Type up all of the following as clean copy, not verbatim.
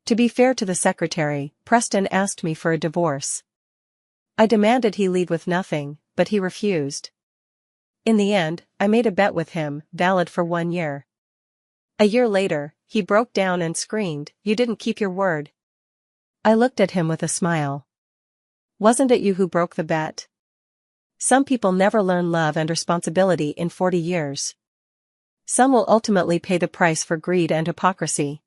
To be fair to the secretary, Preston asked me for a divorce. I demanded he leave with nothing, but he refused. In the end, I made a bet with him, valid for 1 year. A year later, he broke down and screamed, "You didn't keep your word." I looked at him with a smile. "Wasn't it you who broke the bet?" Some people never learn love and responsibility in 40 years. Some will ultimately pay the price for greed and hypocrisy.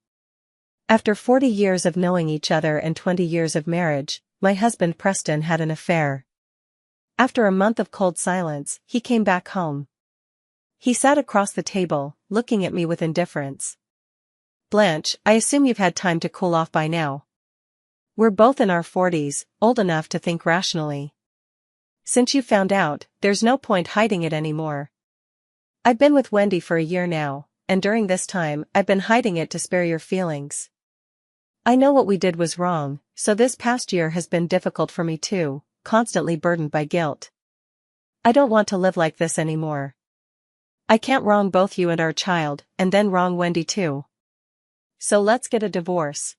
After 40 years of knowing each other and 20 years of marriage, my husband Preston had an affair. After a month of cold silence, he came back home. He sat across the table, looking at me with indifference. "Blanche, I assume you've had time to cool off by now. We're both in our 40s, old enough to think rationally. Since you found out, there's no point hiding it anymore. I've been with Wendy for a year now, and during this time, I've been hiding it to spare your feelings. I know what we did was wrong, so this past year has been difficult for me too, constantly burdened by guilt. I don't want to live like this anymore. I can't wrong both you and our child, and then wrong Wendy too. So let's get a divorce.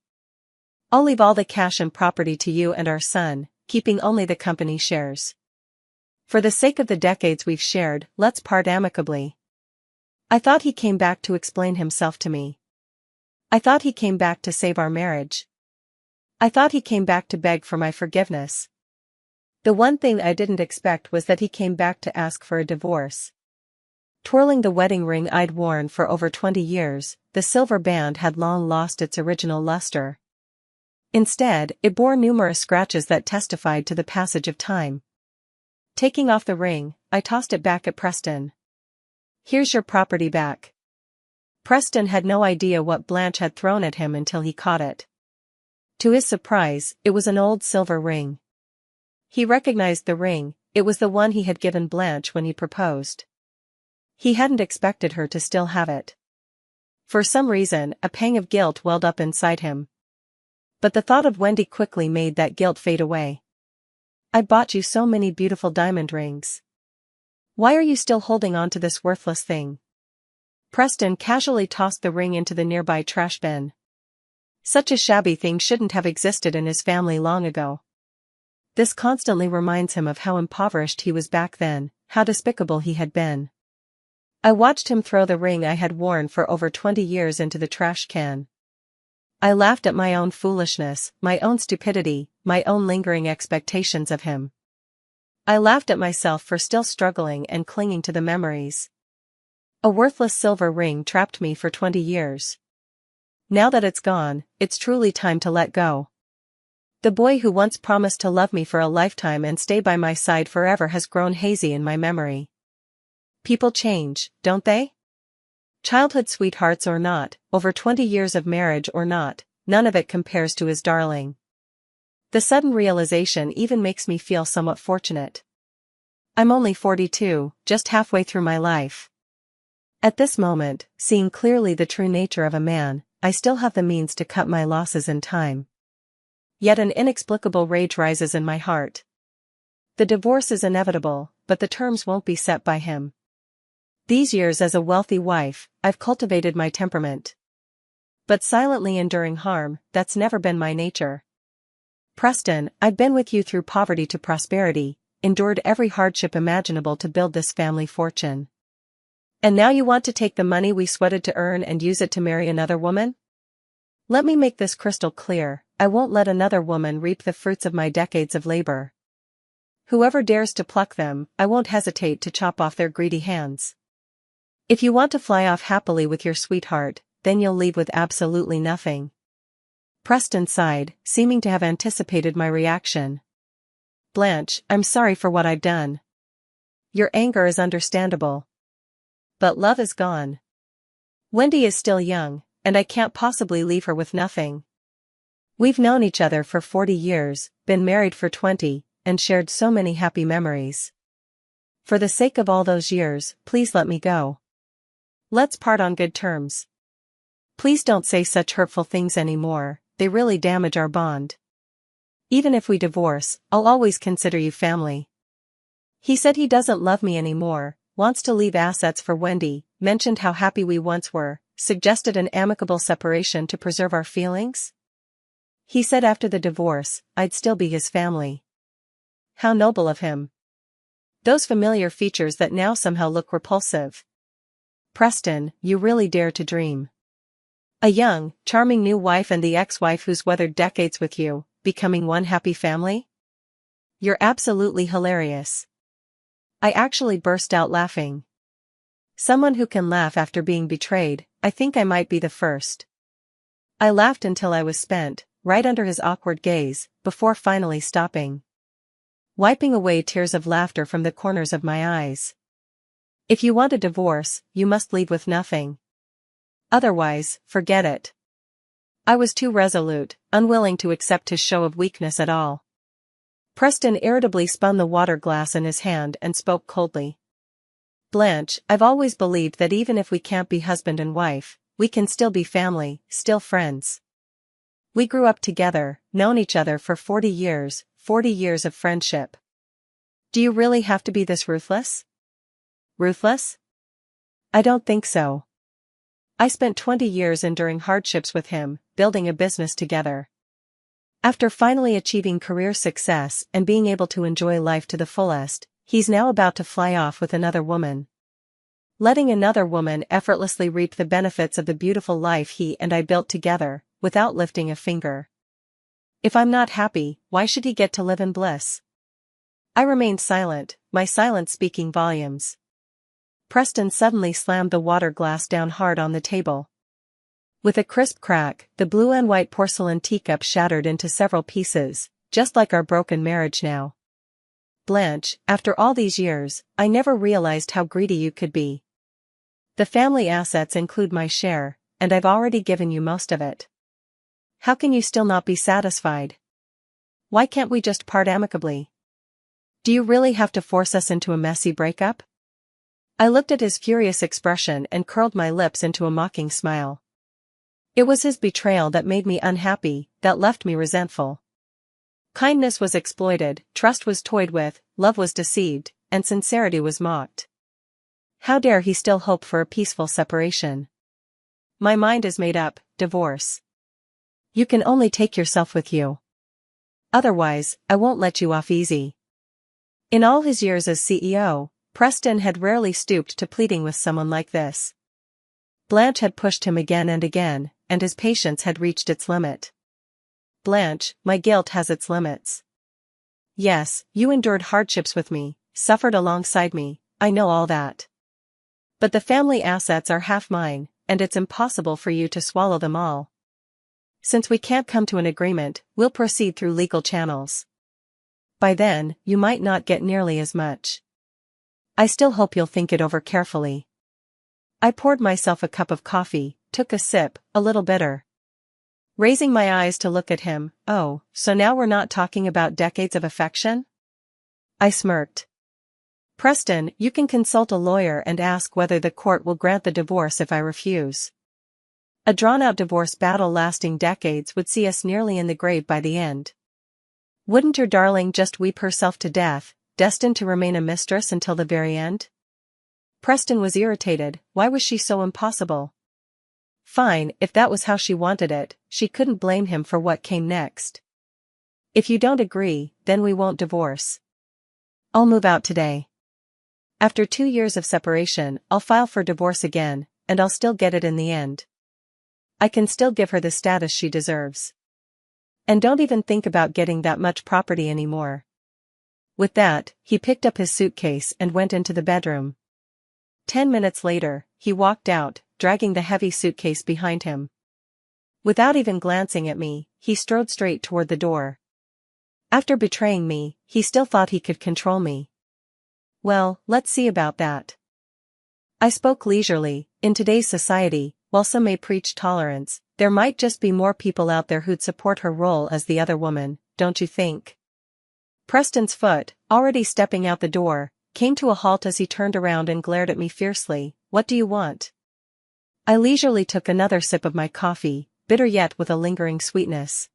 I'll leave all the cash and property to you and our son, keeping only the company shares. For the sake of the decades we've shared, let's part amicably." I thought he came back to explain himself to me. I thought he came back to save our marriage. I thought he came back to beg for my forgiveness. The one thing I didn't expect was that he came back to ask for a divorce. Twirling the wedding ring I'd worn for over 20 years, the silver band had long lost its original luster. Instead, it bore numerous scratches that testified to the passage of time. Taking off the ring, I tossed it back at Preston. "Here's your property back." Preston had no idea what Blanche had thrown at him until he caught it. To his surprise, it was an old silver ring. He recognized the ring, it was the one he had given Blanche when he proposed. He hadn't expected her to still have it. For some reason, a pang of guilt welled up inside him. But the thought of Wendy quickly made that guilt fade away. "I bought you so many beautiful diamond rings. Why are you still holding on to this worthless thing?" Preston casually tossed the ring into the nearby trash bin. Such a shabby thing shouldn't have existed in his family long ago. This constantly reminds him of how impoverished he was back then, how despicable he had been. I watched him throw the ring I had worn for over 20 years into the trash can. I laughed at my own foolishness, my own stupidity, my own lingering expectations of him. I laughed at myself for still struggling and clinging to the memories. A worthless silver ring trapped me for 20 years. Now that it's gone, it's truly time to let go. The boy who once promised to love me for a lifetime and stay by my side forever has grown hazy in my memory. People change, don't they? Childhood sweethearts or not, over 20 years of marriage or not, none of it compares to his darling. The sudden realization even makes me feel somewhat fortunate. I'm only 42, just halfway through my life. At this moment, seeing clearly the true nature of a man, I still have the means to cut my losses in time. Yet an inexplicable rage rises in my heart. The divorce is inevitable, but the terms won't be set by him. These years as a wealthy wife, I've cultivated my temperament. But silently enduring harm, that's never been my nature. Preston, I've been with you through poverty to prosperity, endured every hardship imaginable to build this family fortune. And now you want to take the money we sweated to earn and use it to marry another woman? Let me make this crystal clear, I won't let another woman reap the fruits of my decades of labor. Whoever dares to pluck them, I won't hesitate to chop off their greedy hands. If you want to fly off happily with your sweetheart, then you'll leave with absolutely nothing. Preston sighed, seeming to have anticipated my reaction. Blanche, I'm sorry for what I've done. Your anger is understandable. But love is gone. Wendy is still young, and I can't possibly leave her with nothing. We've known each other for 40 years, been married for 20, and shared so many happy memories. For the sake of all those years, please let me go. Let's part on good terms. Please don't say such hurtful things anymore, they really damage our bond. Even if we divorce, I'll always consider you family. He said he doesn't love me anymore, wants to leave assets for Wendy, mentioned how happy we once were, suggested an amicable separation to preserve our feelings? He said after the divorce, I'd still be his family. How noble of him. Those familiar features that now somehow look repulsive. Preston, you really dare to dream. A young, charming new wife and the ex-wife who's weathered decades with you, becoming one happy family? You're absolutely hilarious. I actually burst out laughing. Someone who can laugh after being betrayed, I think I might be the first. I laughed until I was spent, right under his awkward gaze, before finally stopping. Wiping away tears of laughter from the corners of my eyes. If you want a divorce, you must leave with nothing. Otherwise, forget it. I was too resolute, unwilling to accept his show of weakness at all. Preston irritably spun the water glass in his hand and spoke coldly. Blanche, I've always believed that even if we can't be husband and wife, we can still be family, still friends. We grew up together, known each other for 40 years of friendship. Do you really have to be this ruthless? Ruthless? I don't think so. I spent 20 years enduring hardships with him, building a business together. After finally achieving career success and being able to enjoy life to the fullest, he's now about to fly off with another woman. Letting another woman effortlessly reap the benefits of the beautiful life he and I built together, without lifting a finger. If I'm not happy, why should he get to live in bliss? I remained silent, my silence speaking volumes. Preston suddenly slammed the water glass down hard on the table. With a crisp crack, the blue and white porcelain teacup shattered into several pieces, just like our broken marriage now. Blanche, after all these years, I never realized how greedy you could be. The family assets include my share, and I've already given you most of it. How can you still not be satisfied? Why can't we just part amicably? Do you really have to force us into a messy breakup? I looked at his furious expression and curled my lips into a mocking smile. It was his betrayal that made me unhappy, that left me resentful. Kindness was exploited, trust was toyed with, love was deceived, and sincerity was mocked. How dare he still hope for a peaceful separation? My mind is made up, divorce. You can only take yourself with you. Otherwise, I won't let you off easy. In all his years as CEO, Preston had rarely stooped to pleading with someone like this. Blanche had pushed him again and again, and his patience had reached its limit. Blanche, my guilt has its limits. Yes, you endured hardships with me, suffered alongside me, I know all that. But the family assets are half mine, and it's impossible for you to swallow them all. Since we can't come to an agreement, we'll proceed through legal channels. By then, you might not get nearly as much. I still hope you'll think it over carefully. I poured myself a cup of coffee, took a sip, a little bitter. Raising my eyes to look at him, oh, so now we're not talking about decades of affection? I smirked. Preston, you can consult a lawyer and ask whether the court will grant the divorce if I refuse. A drawn-out divorce battle lasting decades would see us nearly in the grave by the end. Wouldn't your darling just weep herself to death, destined to remain a mistress until the very end? Preston was irritated. Why was she so impossible? Fine, if that was how she wanted it, she couldn't blame him for what came next. If you don't agree, then we won't divorce. I'll move out today. After 2 years of separation, I'll file for divorce again, and I'll still get it in the end. I can still give her the status she deserves. And don't even think about getting that much property anymore. With that, he picked up his suitcase and went into the bedroom. 10 minutes later, he walked out, dragging the heavy suitcase behind him. Without even glancing at me, he strode straight toward the door. After betraying me, he still thought he could control me. Well, let's see about that. I spoke leisurely. In today's society, while some may preach tolerance, there might just be more people out there who'd support her role as the other woman, don't you think? Preston's foot, already stepping out the door, came to a halt as he turned around and glared at me fiercely. What do you want? I leisurely took another sip of my coffee, bitter yet with a lingering sweetness.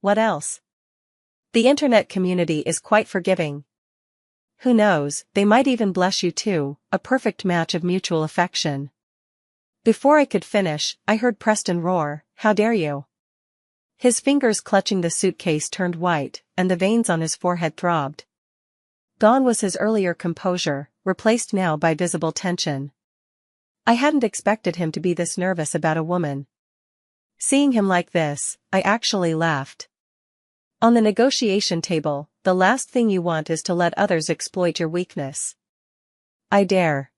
What else? The internet community is quite forgiving. Who knows, they might even bless you too, a perfect match of mutual affection. Before I could finish, I heard Preston roar, "How dare you?" His fingers clutching the suitcase turned white, and the veins on his forehead throbbed. Gone was his earlier composure, replaced now by visible tension. I hadn't expected him to be this nervous about a woman. Seeing him like this, I actually laughed. On the negotiation table, the last thing you want is to let others exploit your weakness. I dare.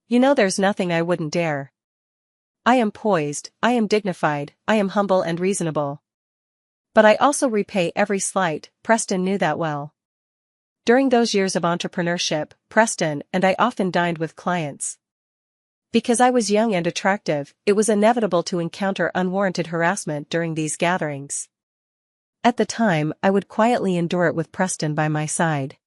You know there's nothing I wouldn't dare. I am poised, I am dignified, I am humble and reasonable. But I also repay every slight. Preston knew that well. During those years of entrepreneurship, Preston and I often dined with clients. Because I was young and attractive, it was inevitable to encounter unwarranted harassment during these gatherings. At the time, I would quietly endure it with Preston by my side.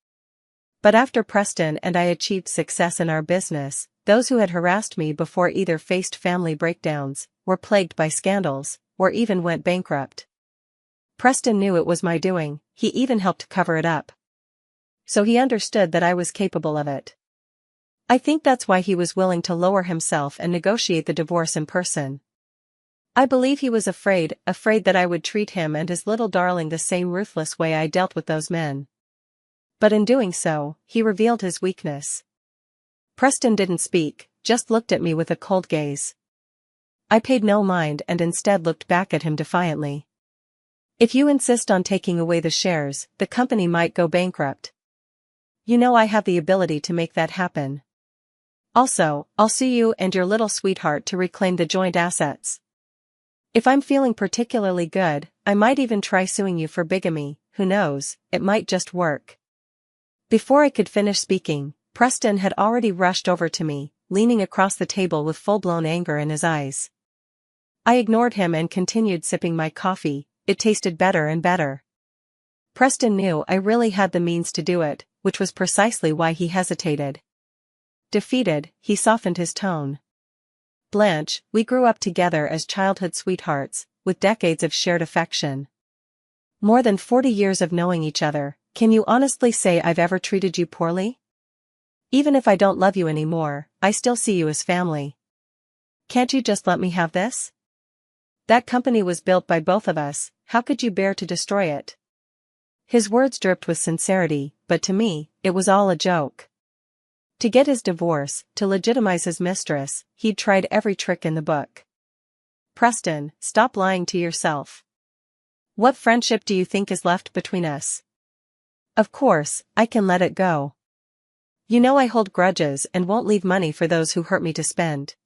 But after Preston and I achieved success in our business, those who had harassed me before either faced family breakdowns, were plagued by scandals, or even went bankrupt. Preston knew it was my doing, he even helped cover it up. So he understood that I was capable of it. I think that's why he was willing to lower himself and negotiate the divorce in person. I believe he was afraid that I would treat him and his little darling the same ruthless way I dealt with those men. But in doing so, he revealed his weakness. Preston didn't speak, just looked at me with a cold gaze. I paid no mind and instead looked back at him defiantly. If you insist on taking away the shares, the company might go bankrupt. You know I have the ability to make that happen. Also, I'll sue you and your little sweetheart to reclaim the joint assets. If I'm feeling particularly good, I might even try suing you for bigamy, who knows, it might just work. Before I could finish speaking, Preston had already rushed over to me, leaning across the table with full-blown anger in his eyes. I ignored him and continued sipping my coffee, it tasted better and better. Preston knew I really had the means to do it, which was precisely why he hesitated. Defeated, he softened his tone. Blanche, we grew up together as childhood sweethearts, with decades of shared affection. More than 40 years of knowing each other, can you honestly say I've ever treated you poorly? Even if I don't love you anymore, I still see you as family. Can't you just let me have this? That company was built by both of us, how could you bear to destroy it? His words dripped with sincerity, but to me, it was all a joke. To get his divorce, to legitimize his mistress, he'd tried every trick in the book. Preston, stop lying to yourself. What friendship do you think is left between us? Of course, I can let it go. You know I hold grudges and won't leave money for those who hurt me to spend.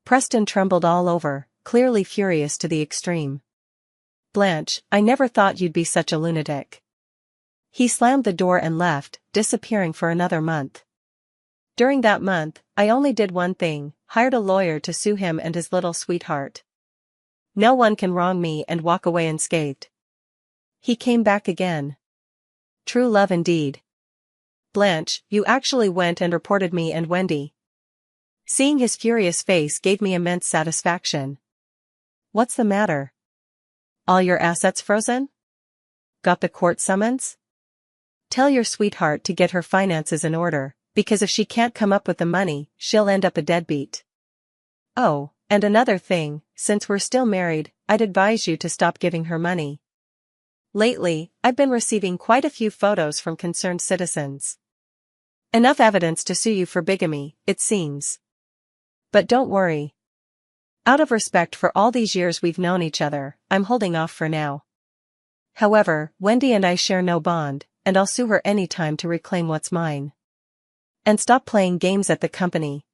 Preston trembled all over, clearly furious to the extreme. Blanche, I never thought you'd be such a lunatic. He slammed the door and left, disappearing for another month. During that month, I only did one thing, hired a lawyer to sue him and his little sweetheart. No one can wrong me and walk away unscathed. He came back again. True love indeed. Blanche, you actually went and reported me and Wendy. Seeing his furious face gave me immense satisfaction. What's the matter? All your assets frozen? Got the court summons? Tell your sweetheart to get her finances in order, because if she can't come up with the money, she'll end up a deadbeat. Oh, and another thing, since we're still married, I'd advise you to stop giving her money. Lately, I've been receiving quite a few photos from concerned citizens. Enough evidence to sue you for bigamy, it seems. But don't worry. Out of respect for all these years we've known each other, I'm holding off for now. However, Wendy and I share no bond, and I'll sue her any time to reclaim what's mine. And stop playing games at the company.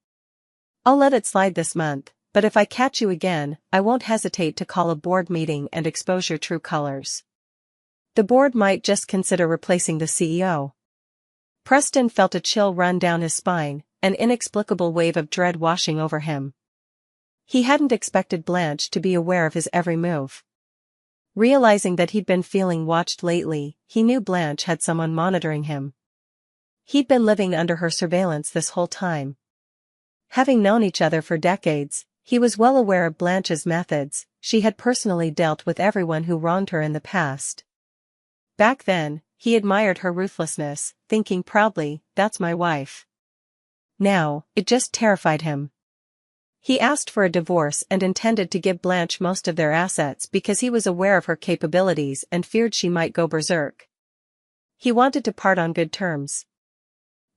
I'll let it slide this month, but if I catch you again, I won't hesitate to call a board meeting and expose your true colors. The board might just consider replacing the CEO. Preston felt a chill run down his spine, an inexplicable wave of dread washing over him. He hadn't expected Blanche to be aware of his every move. Realizing that he'd been feeling watched lately, he knew Blanche had someone monitoring him. He'd been living under her surveillance this whole time. Having known each other for decades, he was well aware of Blanche's methods. She had personally dealt with everyone who wronged her in the past. Back then, he admired her ruthlessness, thinking proudly, that's my wife. Now, it just terrified him. He asked for a divorce and intended to give Blanche most of their assets because he was aware of her capabilities and feared she might go berserk. He wanted to part on good terms.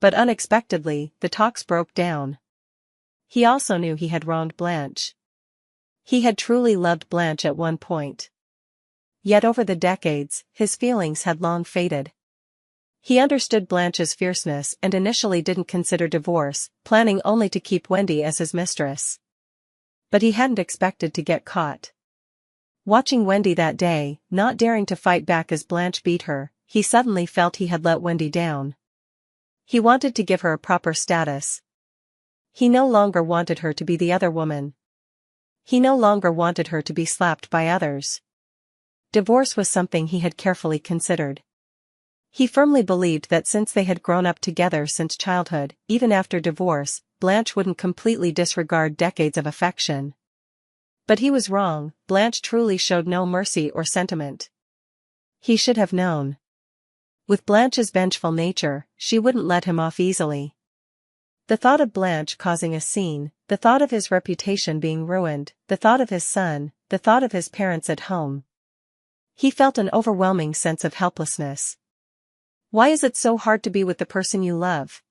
But unexpectedly, the talks broke down. He also knew he had wronged Blanche. He had truly loved Blanche at one point. Yet over the decades, his feelings had long faded. He understood Blanche's fierceness and initially didn't consider divorce, planning only to keep Wendy as his mistress. But he hadn't expected to get caught. Watching Wendy that day, not daring to fight back as Blanche beat her, he suddenly felt he had let Wendy down. He wanted to give her a proper status. He no longer wanted her to be the other woman. He no longer wanted her to be slapped by others. Divorce was something he had carefully considered. He firmly believed that since they had grown up together since childhood, even after divorce, Blanche wouldn't completely disregard decades of affection. But he was wrong. Blanche truly showed no mercy or sentiment. He should have known. With Blanche's vengeful nature, she wouldn't let him off easily. The thought of Blanche causing a scene, the thought of his reputation being ruined, the thought of his son, the thought of his parents at home. He felt an overwhelming sense of helplessness. Why is it so hard to be with the person you love?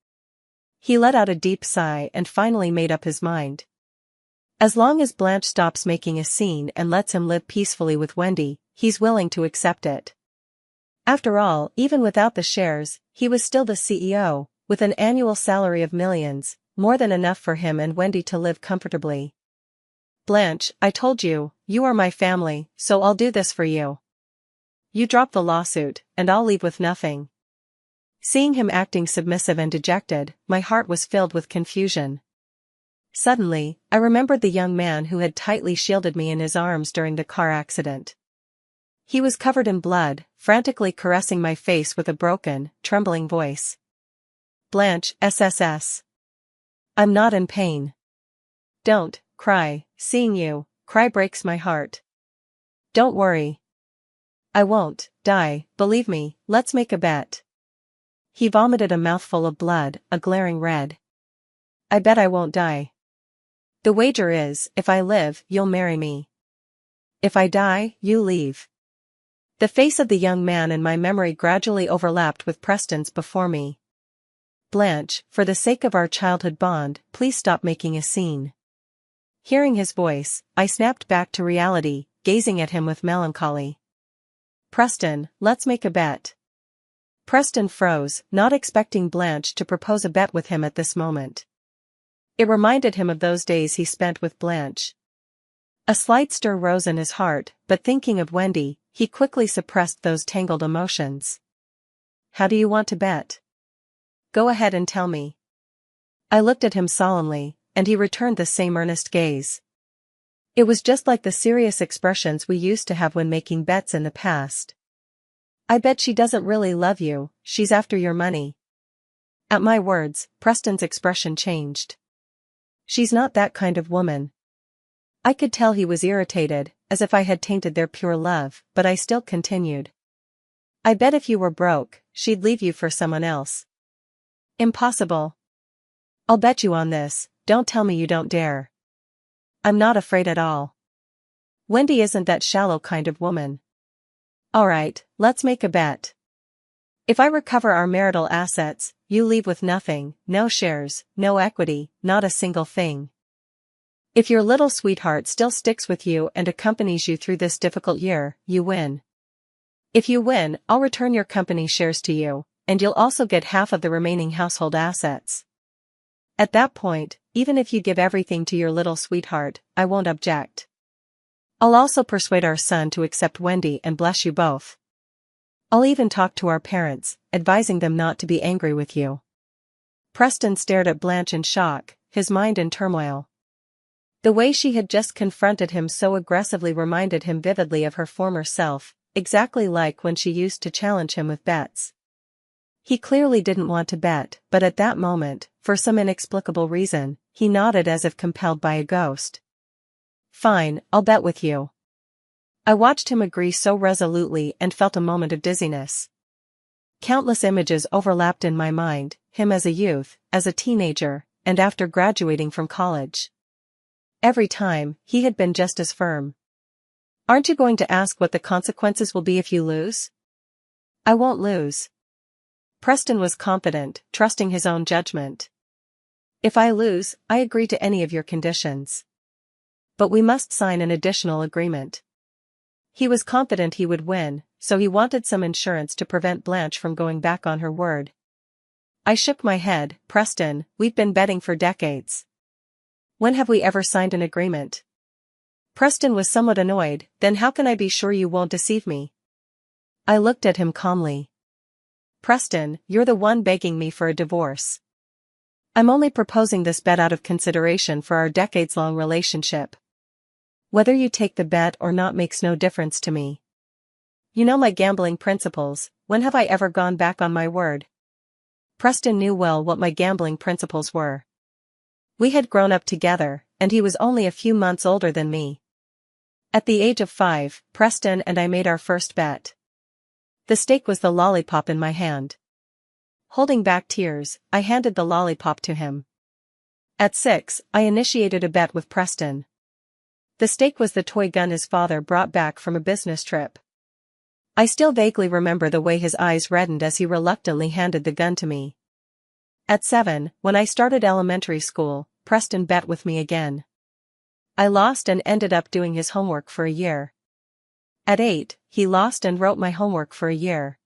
He let out a deep sigh and finally made up his mind. As long as Blanche stops making a scene and lets him live peacefully with Wendy, he's willing to accept it. After all, even without the shares, he was still the CEO, with an annual salary of millions, more than enough for him and Wendy to live comfortably. Blanche, I told you, you are my family, so I'll do this for you. You drop the lawsuit, and I'll leave with nothing. Seeing him acting submissive and dejected, my heart was filled with confusion. Suddenly, I remembered the young man who had tightly shielded me in his arms during the car accident. He was covered in blood, frantically caressing my face with a broken, trembling voice. Blanche, SSS. I'm not in pain. Don't cry, seeing you cry breaks my heart. Don't worry. I won't die, believe me, let's make a bet. He vomited a mouthful of blood, a glaring red. I bet I won't die. The wager is, if I live, you'll marry me. If I die, you leave. The face of the young man in my memory gradually overlapped with Preston's before me. Blanche, for the sake of our childhood bond, please stop making a scene. Hearing his voice, I snapped back to reality, gazing at him with melancholy. Preston, let's make a bet. Preston froze, not expecting Blanche to propose a bet with him at this moment. It reminded him of those days he spent with Blanche. A slight stir rose in his heart, but thinking of Wendy, he quickly suppressed those tangled emotions. How do you want to bet? Go ahead and tell me. I looked at him solemnly, and he returned the same earnest gaze. It was just like the serious expressions we used to have when making bets in the past. I bet she doesn't really love you, she's after your money. At my words, Preston's expression changed. She's not that kind of woman. I could tell he was irritated, as if I had tainted their pure love, but I still continued. I bet if you were broke, she'd leave you for someone else. Impossible. I'll bet you on this, don't tell me you don't dare. I'm not afraid at all. Wendy isn't that shallow kind of woman. Alright, let's make a bet. If I recover our marital assets, you leave with nothing, no shares, no equity, not a single thing. If your little sweetheart still sticks with you and accompanies you through this difficult year, you win. If you win, I'll return your company shares to you, and you'll also get half of the remaining household assets. At that point, even if you give everything to your little sweetheart, I won't object. I'll also persuade our son to accept Wendy and bless you both. I'll even talk to our parents, advising them not to be angry with you. Preston stared at Blanche in shock, his mind in turmoil. The way she had just confronted him so aggressively reminded him vividly of her former self, exactly like when she used to challenge him with bets. He clearly didn't want to bet, but at that moment, for some inexplicable reason, he nodded as if compelled by a ghost. Fine, I'll bet with you. I watched him agree so resolutely and felt a moment of dizziness. Countless images overlapped in my mind, him as a youth, as a teenager, and after graduating from college. Every time, he had been just as firm. "Aren't you going to ask what the consequences will be if you lose?" "I won't lose." Preston was confident, trusting his own judgment. "If I lose, I agree to any of your conditions. But we must sign an additional agreement." He was confident he would win, so he wanted some insurance to prevent Blanche from going back on her word. I shook my head. "Preston, we've been betting for decades. When have we ever signed an agreement?" Preston was somewhat annoyed. "Then how can I be sure you won't deceive me?" I looked at him calmly. "Preston, you're the one begging me for a divorce. I'm only proposing this bet out of consideration for our decades-long relationship. Whether you take the bet or not makes no difference to me. You know my gambling principles. When have I ever gone back on my word?" Preston knew well what my gambling principles were. We had grown up together, and he was only a few months older than me. At the age of 5, Preston and I made our first bet. The stake was the lollipop in my hand. Holding back tears, I handed the lollipop to him. At 6, I initiated a bet with Preston. The stake was the toy gun his father brought back from a business trip. I still vaguely remember the way his eyes reddened as he reluctantly handed the gun to me. At 7, when I started elementary school, Preston bet with me again. I lost and ended up doing his homework for a year. At 8, he lost and wrote my homework for a year.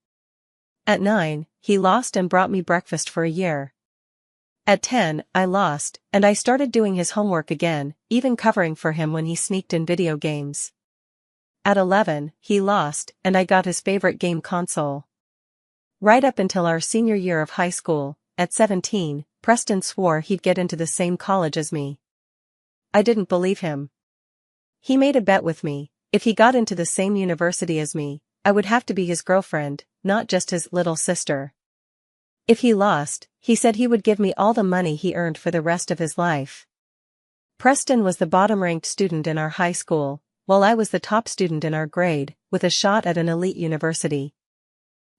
At 9, he lost and brought me breakfast for a year. At 10, I lost, and I started doing his homework again, even covering for him when he sneaked in video games. At 11, he lost, and I got his favorite game console. Right up until our senior year of high school, at 17, Preston swore he'd get into the same college as me. I didn't believe him. He made a bet with me. If he got into the same university as me, I would have to be his girlfriend, not just his little sister. If he lost, he said he would give me all the money he earned for the rest of his life. Preston was the bottom-ranked student in our high school, while I was the top student in our grade, with a shot at an elite university.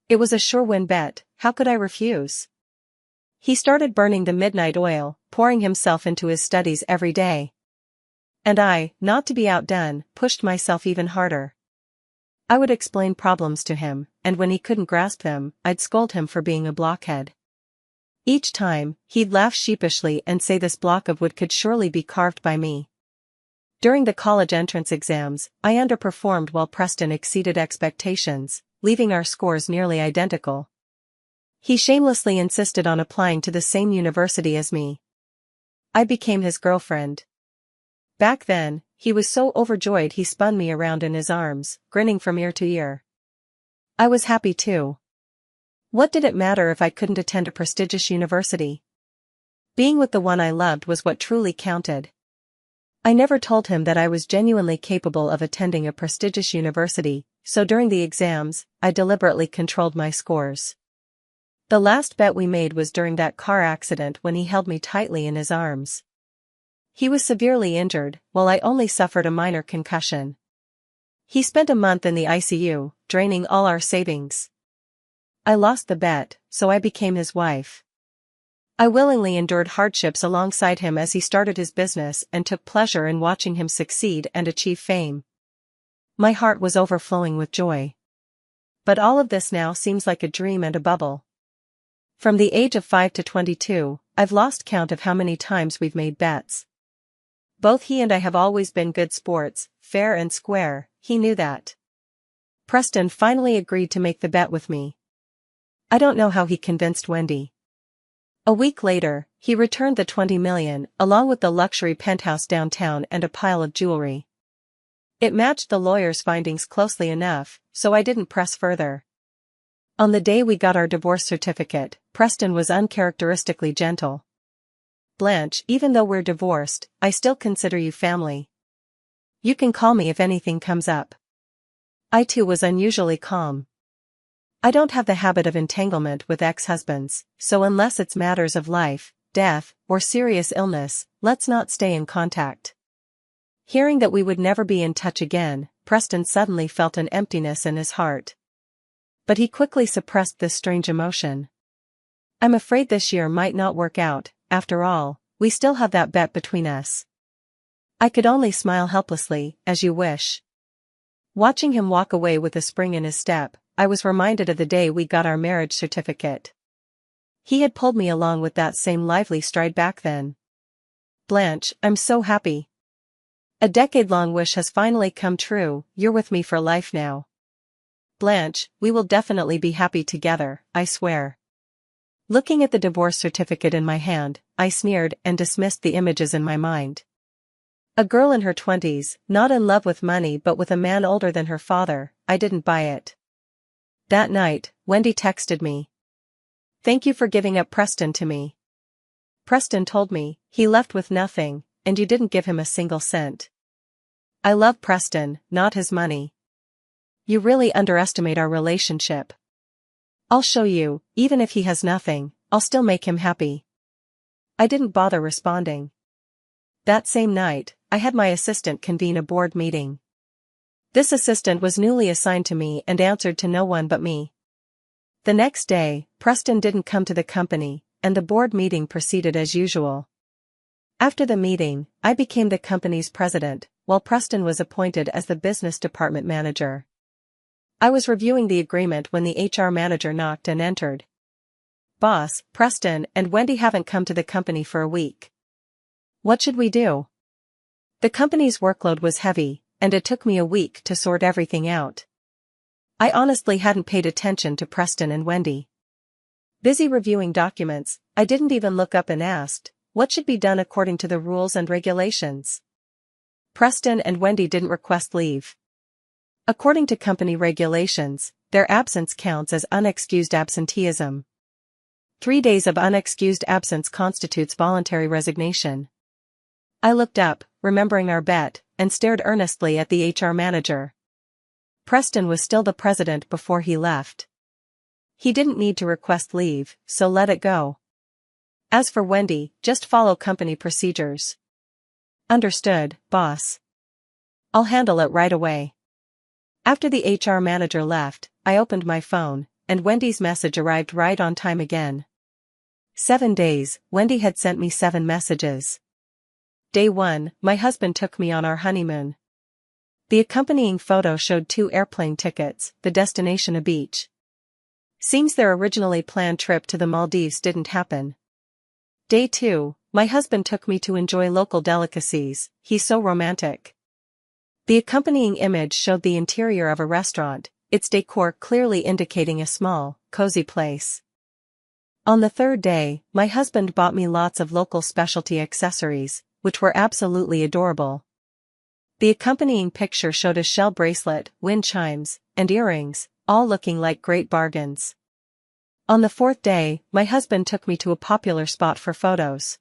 It was a sure-win bet. How could I refuse? He started burning the midnight oil, pouring himself into his studies every day. And I, not to be outdone, pushed myself even harder. I would explain problems to him, and when he couldn't grasp them, I'd scold him for being a blockhead. Each time, he'd laugh sheepishly and say this block of wood could surely be carved by me. During the college entrance exams, I underperformed while Preston exceeded expectations, leaving our scores nearly identical. He shamelessly insisted on applying to the same university as me. I became his girlfriend. Back then, he was so overjoyed he spun me around in his arms, grinning from ear to ear. I was happy too. What did it matter if I couldn't attend a prestigious university? Being with the one I loved was what truly counted. I never told him that I was genuinely capable of attending a prestigious university, so during the exams, I deliberately controlled my scores. The last bet we made was during that car accident when he held me tightly in his arms. He was severely injured, while I only suffered a minor concussion. He spent a month in the ICU, draining all our savings. I lost the bet, so I became his wife. I willingly endured hardships alongside him as he started his business and took pleasure in watching him succeed and achieve fame. My heart was overflowing with joy. But all of this now seems like a dream and a bubble. From the age of 5 to 22, I've lost count of how many times we've made bets. Both he and I have always been good sports, fair and square. He knew that. Preston finally agreed to make the bet with me. I don't know how he convinced Wendy. A week later, he returned the $20 million, along with the luxury penthouse downtown and a pile of jewelry. It matched the lawyer's findings closely enough, so I didn't press further. On the day we got our divorce certificate, Preston was uncharacteristically gentle. "Blanche, even though we're divorced, I still consider you family. You can call me if anything comes up." I too was unusually calm. I don't have the habit of entanglement with ex-husbands, so unless it's matters of life, death, or serious illness, let's not stay in contact. Hearing that we would never be in touch again, Preston suddenly felt an emptiness in his heart. But he quickly suppressed this strange emotion. "I'm afraid this year might not work out. After all, we still have that bet between us." I could only smile helplessly, as you wish. Watching him walk away with a spring in his step, I was reminded of the day we got our marriage certificate. He had pulled me along with that same lively stride back then. Blanche, I'm so happy. A decade-long wish has finally come true, you're with me for life now. Blanche, we will definitely be happy together, I swear. Looking at the divorce certificate in my hand, I sneered and dismissed the images in my mind. A girl in her 20s, not in love with money but with a man older than her father, I didn't buy it. That night, Wendy texted me. Thank you for giving up Preston to me. Preston told me, he left with nothing, and you didn't give him a single cent. I love Preston, not his money. You really underestimate our relationship. I'll show you, even if he has nothing, I'll still make him happy. I didn't bother responding. That same night, I had my assistant convene a board meeting. This assistant was newly assigned to me and answered to no one but me. The next day, Preston didn't come to the company, and the board meeting proceeded as usual. After the meeting, I became the company's president, while Preston was appointed as the business department manager. I was reviewing the agreement when the HR manager knocked and entered. Boss, Preston and Wendy haven't come to the company for a week. What should we do? The company's workload was heavy, and it took me a week to sort everything out. I honestly hadn't paid attention to Preston and Wendy. Busy reviewing documents, I didn't even look up and asked, what should be done according to the rules and regulations? Preston and Wendy didn't request leave. According to company regulations, their absence counts as unexcused absenteeism. 3 days of unexcused absence constitutes voluntary resignation. I looked up, remembering our bet, and stared earnestly at the HR manager. Preston was still the president before he left. He didn't need to request leave, so let it go. As for Wendy, just follow company procedures. Understood, boss. I'll handle it right away. After the HR manager left, I opened my phone, and Wendy's message arrived right on time again. 7 days, Wendy had sent me 7 messages. Day 1, my husband took me on our honeymoon. The accompanying photo showed 2 airplane tickets, the destination a beach. Seems their originally planned trip to the Maldives didn't happen. Day 2, my husband took me to enjoy local delicacies, he's so romantic. The accompanying image showed the interior of a restaurant, its decor clearly indicating a small, cozy place. On the 3rd day, my husband bought me lots of local specialty accessories, which were absolutely adorable. The accompanying picture showed a shell bracelet, wind chimes, and earrings, all looking like great bargains. On the 4th day, my husband took me to a popular spot for photos.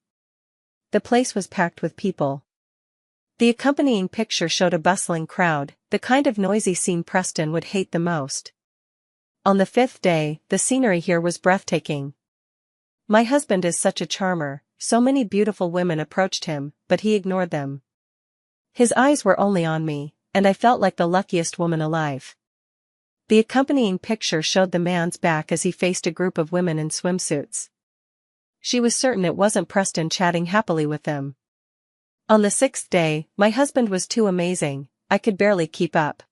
The place was packed with people. The accompanying picture showed a bustling crowd, the kind of noisy scene Preston would hate the most. On the 5th day, the scenery here was breathtaking. My husband is such a charmer, so many beautiful women approached him, but he ignored them. His eyes were only on me, and I felt like the luckiest woman alive. The accompanying picture showed the man's back as he faced a group of women in swimsuits. She was certain it wasn't Preston chatting happily with them. On the 6th day, my husband was too amazing, I could barely keep up.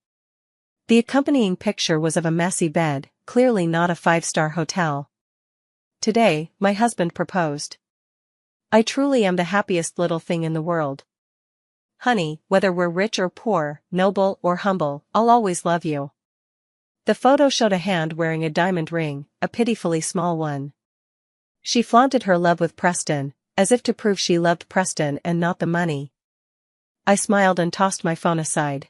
The accompanying picture was of a messy bed, clearly not a 5-star hotel. Today, my husband proposed. I truly am the happiest little thing in the world. Honey, whether we're rich or poor, noble or humble, I'll always love you. The photo showed a hand wearing a diamond ring, a pitifully small one. She flaunted her love with Preston, as if to prove she loved Preston and not the money. I smiled and tossed my phone aside.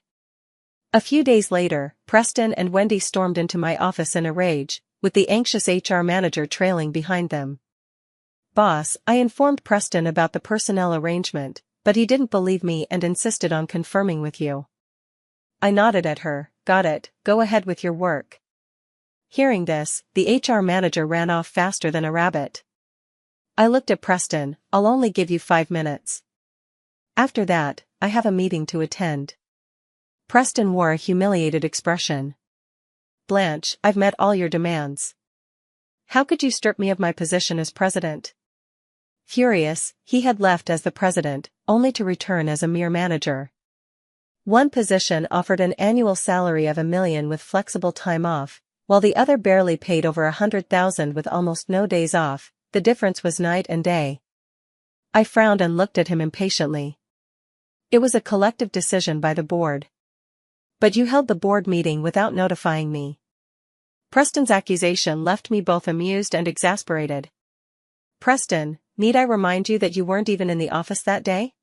A few days later, Preston and Wendy stormed into my office in a rage, with the anxious HR manager trailing behind them. Boss, I informed Preston about the personnel arrangement, but he didn't believe me and insisted on confirming with you. I nodded at her, got it, go ahead with your work. Hearing this, the HR manager ran off faster than a rabbit. I looked at Preston, I'll only give you 5 minutes. After that, I have a meeting to attend. Preston wore a humiliated expression. Blanche, I've met all your demands. How could you strip me of my position as president? Furious, he had left as the president, only to return as a mere manager. One position offered an annual salary of $1 million with flexible time off, while the other barely paid over $100,000 with almost no days off. The difference was night and day. I frowned and looked at him impatiently. It was a collective decision by the board. But you held the board meeting without notifying me. Preston's accusation left me both amused and exasperated. Preston, need I remind you that you weren't even in the office that day?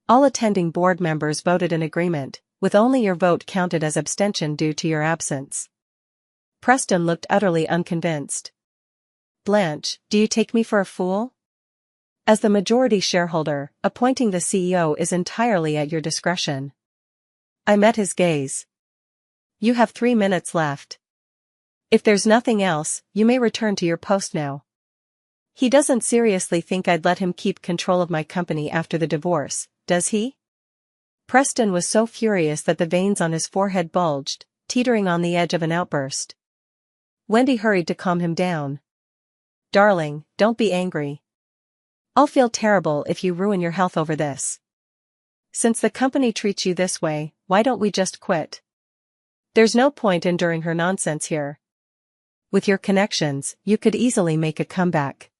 All attending board members voted in agreement, with only your vote counted as abstention due to your absence. Preston looked utterly unconvinced. Blanche, do you take me for a fool? As the majority shareholder, appointing the CEO is entirely at your discretion. I met his gaze. You have 3 minutes left. If there's nothing else, you may return to your post now. He doesn't seriously think I'd let him keep control of my company after the divorce, does he? Preston was so furious that the veins on his forehead bulged, teetering on the edge of an outburst. Wendy hurried to calm him down. Darling, don't be angry. I'll feel terrible if you ruin your health over this. Since the company treats you this way, why don't we just quit? There's no point enduring her nonsense here. With your connections, you could easily make a comeback.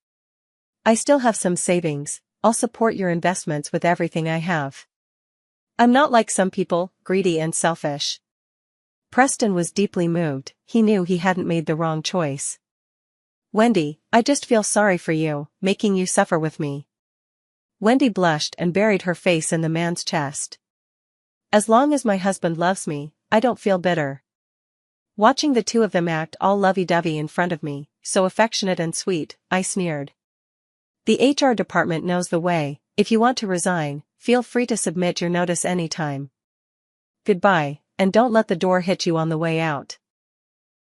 I still have some savings. I'll support your investments with everything I have. I'm not like some people, greedy and selfish. Preston was deeply moved. He knew he hadn't made the wrong choice. Wendy, I just feel sorry for you, making you suffer with me. Wendy blushed and buried her face in the man's chest. As long as my husband loves me, I don't feel bitter. Watching the two of them act all lovey-dovey in front of me, so affectionate and sweet, I sneered. The HR department knows the way. If you want to resign, feel free to submit your notice anytime. Goodbye, and don't let the door hit you on the way out.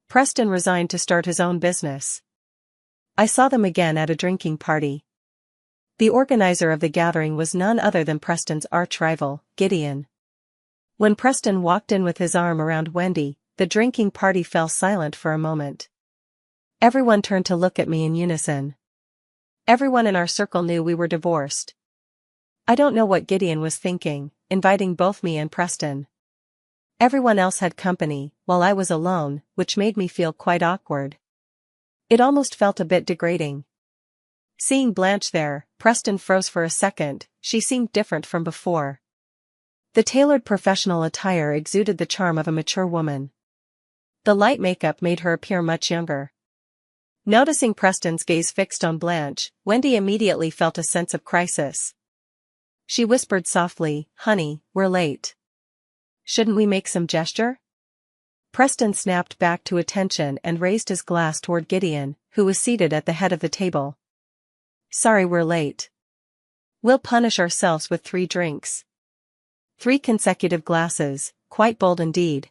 Preston resigned to start his own business. I saw them again at a drinking party. The organizer of the gathering was none other than Preston's arch-rival, Gideon. When Preston walked in with his arm around Wendy, the drinking party fell silent for a moment. Everyone turned to look at me in unison. Everyone in our circle knew we were divorced. I don't know what Gideon was thinking, inviting both me and Preston. Everyone else had company, while I was alone, which made me feel quite awkward. It almost felt a bit degrading. Seeing Blanche there, Preston froze for a second. She seemed different from before. The tailored professional attire exuded the charm of a mature woman. The light makeup made her appear much younger. Noticing Preston's gaze fixed on Blanche, Wendy immediately felt a sense of crisis. She whispered softly, "Honey, we're late. Shouldn't we make some gesture?" Preston snapped back to attention and raised his glass toward Gideon, who was seated at the head of the table. "Sorry we're late. We'll punish ourselves with 3 drinks." 3 consecutive glasses, quite bold indeed.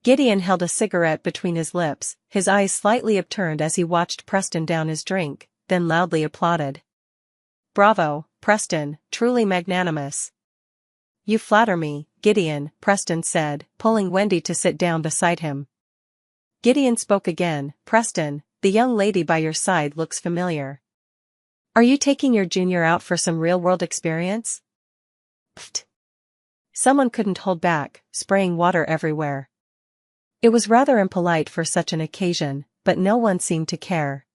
Gideon held a cigarette between his lips, his eyes slightly upturned as he watched Preston down his drink, then loudly applauded. "Bravo, Preston, truly magnanimous." "You flatter me, Gideon," Preston said, pulling Wendy to sit down beside him. Gideon spoke again. "Preston, the young lady by your side looks familiar. Are you taking your junior out for some real-world experience?" Pfft. Someone couldn't hold back, spraying water everywhere. It was rather impolite for such an occasion, but no one seemed to care.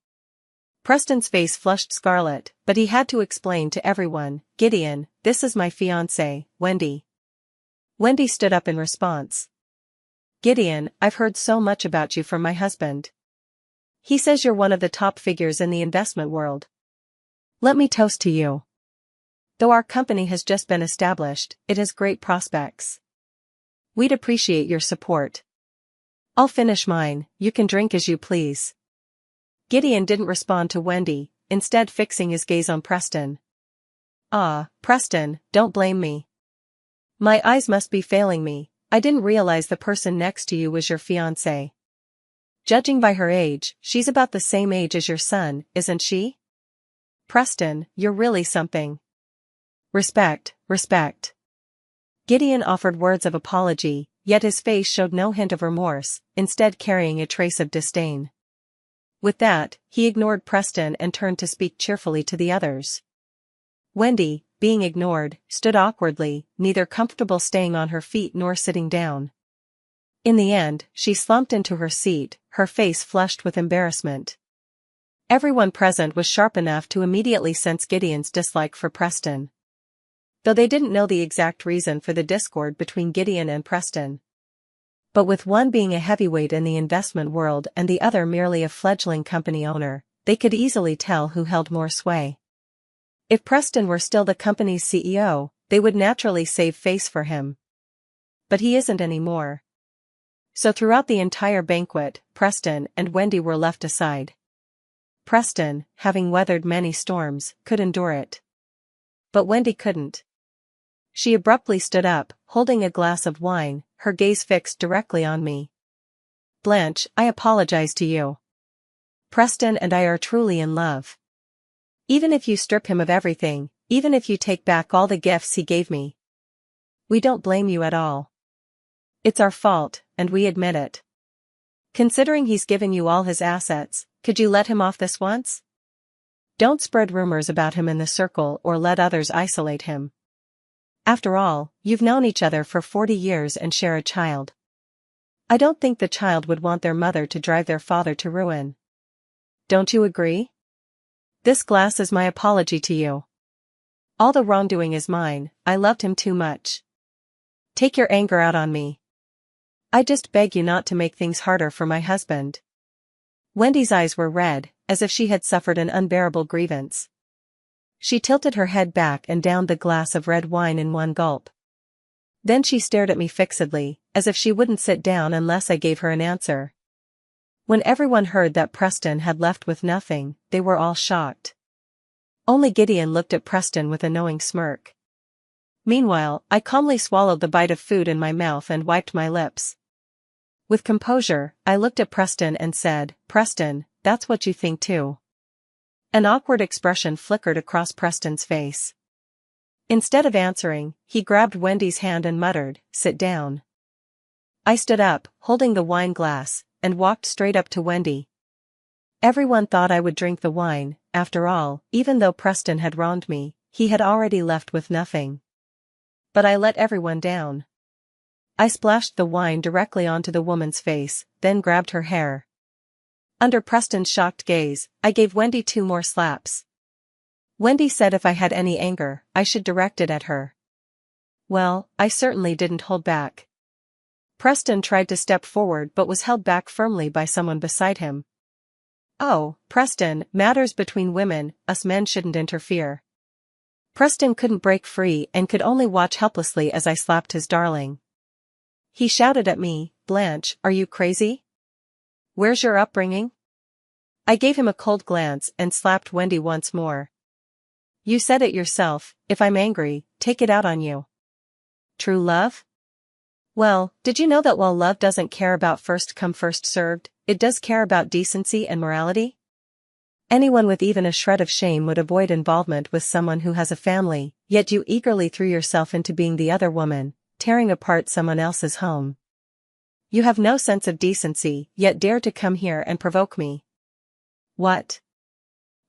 Preston's face flushed scarlet, but he had to explain to everyone, "Gideon, this is my fiancée, Wendy." Wendy stood up in response. "Gideon, I've heard so much about you from my husband. He says you're one of the top figures in the investment world. Let me toast to you. Though our company has just been established, it has great prospects. We'd appreciate your support. I'll finish mine, you can drink as you please." Gideon didn't respond to Wendy, instead fixing his gaze on Preston. "Ah, Preston, don't blame me. My eyes must be failing me. I didn't realize the person next to you was your fiancée. Judging by her age, she's about the same age as your son, isn't she? Preston, you're really something. Respect, respect." Gideon offered words of apology, yet his face showed no hint of remorse, instead carrying a trace of disdain. With that, he ignored Preston and turned to speak cheerfully to the others. Wendy, being ignored, stood awkwardly, neither comfortable staying on her feet nor sitting down. In the end, she slumped into her seat, her face flushed with embarrassment. Everyone present was sharp enough to immediately sense Gideon's dislike for Preston. Though they didn't know the exact reason for the discord between Gideon and Preston. But with one being a heavyweight in the investment world and the other merely a fledgling company owner, they could easily tell who held more sway. If Preston were still the company's CEO, they would naturally save face for him. But he isn't anymore. So throughout the entire banquet, Preston and Wendy were left aside. Preston, having weathered many storms, could endure it. But Wendy couldn't. She abruptly stood up, holding a glass of wine, her gaze fixed directly on me. "Blanche, I apologize to you. Preston and I are truly in love. Even if you strip him of everything, even if you take back all the gifts he gave me. We don't blame you at all. It's our fault, and we admit it. Considering he's given you all his assets, could you let him off this once? Don't spread rumors about him in the circle or let others isolate him. After all, you've known each other for 40 years and share a child. I don't think the child would want their mother to drive their father to ruin. Don't you agree? This glass is my apology to you. All the wrongdoing is mine, I loved him too much. Take your anger out on me. I just beg you not to make things harder for my husband." Wendy's eyes were red, as if she had suffered an unbearable grievance. She tilted her head back and downed the glass of red wine in one gulp. Then she stared at me fixedly, as if she wouldn't sit down unless I gave her an answer. When everyone heard that Preston had left with nothing, they were all shocked. Only Gideon looked at Preston with a knowing smirk. Meanwhile, I calmly swallowed the bite of food in my mouth and wiped my lips. With composure, I looked at Preston and said, "Preston, that's what you think too." An awkward expression flickered across Preston's face. Instead of answering, he grabbed Wendy's hand and muttered, "Sit down." I stood up, holding the wine glass, and walked straight up to Wendy. Everyone thought I would drink the wine. After all, even though Preston had wronged me, he had already left with nothing. But I let everyone down. I splashed the wine directly onto the woman's face, then grabbed her hair. Under Preston's shocked gaze, I gave Wendy 2 more slaps. Wendy said if I had any anger, I should direct it at her. Well, I certainly didn't hold back. Preston tried to step forward but was held back firmly by someone beside him. "Oh, Preston, matters between women, us men shouldn't interfere." Preston couldn't break free and could only watch helplessly as I slapped his darling. He shouted at me, "Blanche, are you crazy? Where's your upbringing?" I gave him a cold glance and slapped Wendy once more. "You said it yourself, if I'm angry, take it out on you. True love? Well, did you know that while love doesn't care about first come first served, it does care about decency and morality? Anyone with even a shred of shame would avoid involvement with someone who has a family, yet you eagerly threw yourself into being the other woman, tearing apart someone else's home. You have no sense of decency, yet dare to come here and provoke me. What?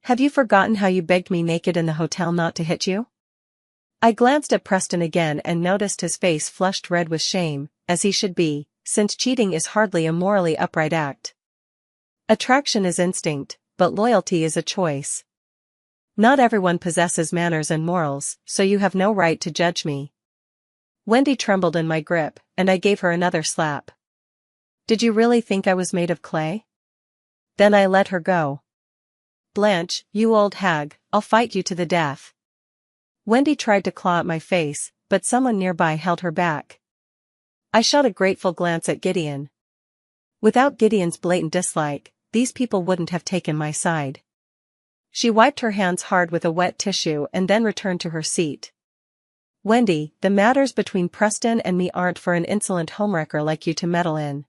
Have you forgotten how you begged me naked in the hotel not to hit you?" I glanced at Preston again and noticed his face flushed red with shame, as he should be, since cheating is hardly a morally upright act. Attraction is instinct, but loyalty is a choice. Not everyone possesses manners and morals, so you have no right to judge me. Wendy trembled in my grip, and I gave her another slap. "Did you really think I was made of clay?" Then I let her go. "Blanche, you old hag, I'll fight you to the death." Wendy tried to claw at my face, but someone nearby held her back. I shot a grateful glance at Gideon. Without Gideon's blatant dislike, these people wouldn't have taken my side. She wiped her hands hard with a wet tissue and then returned to her seat. "Wendy, the matters between Preston and me aren't for an insolent homewrecker like you to meddle in.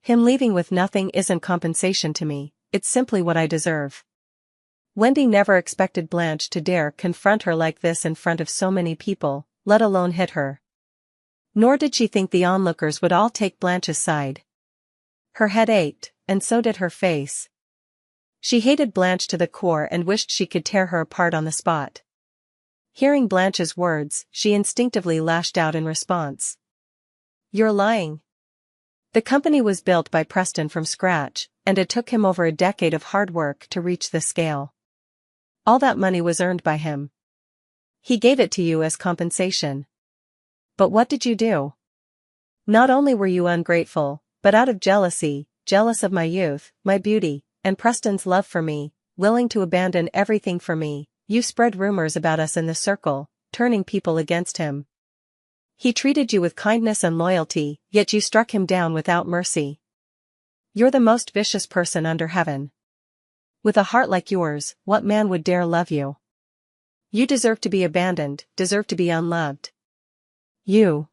Him leaving with nothing isn't compensation to me, it's simply what I deserve." Wendy never expected Blanche to dare confront her like this in front of so many people, let alone hit her. Nor did she think the onlookers would all take Blanche's side. Her head ached, and so did her face. She hated Blanche to the core and wished she could tear her apart on the spot. Hearing Blanche's words, she instinctively lashed out in response. "You're lying." The company was built by Preston from scratch, and it took him over a decade of hard work to reach this scale. All that money was earned by him. He gave it to you as compensation. But what did you do? Not only were you ungrateful, but out of jealousy, jealous of my youth, my beauty, and Preston's love for me, willing to abandon everything for me, you spread rumors about us in the circle, turning people against him. He treated you with kindness and loyalty, yet you struck him down without mercy. You're the most vicious person under heaven. With a heart like yours, what man would dare love you? You deserve to be abandoned, deserve to be unloved. You.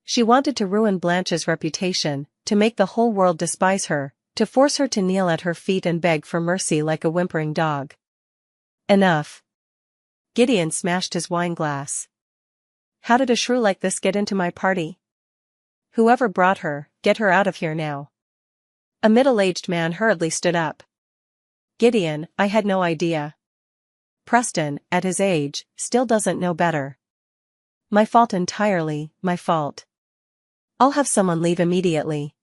She wanted to ruin Blanche's reputation, to make the whole world despise her, to force her to kneel at her feet and beg for mercy like a whimpering dog. Enough. Gideon smashed his wine glass. How did a shrew like this get into my party? Whoever brought her, get her out of here now. A middle-aged man hurriedly stood up. Gideon, I had no idea. Preston, at his age, still doesn't know better. My fault entirely, my fault. I'll have someone leave immediately.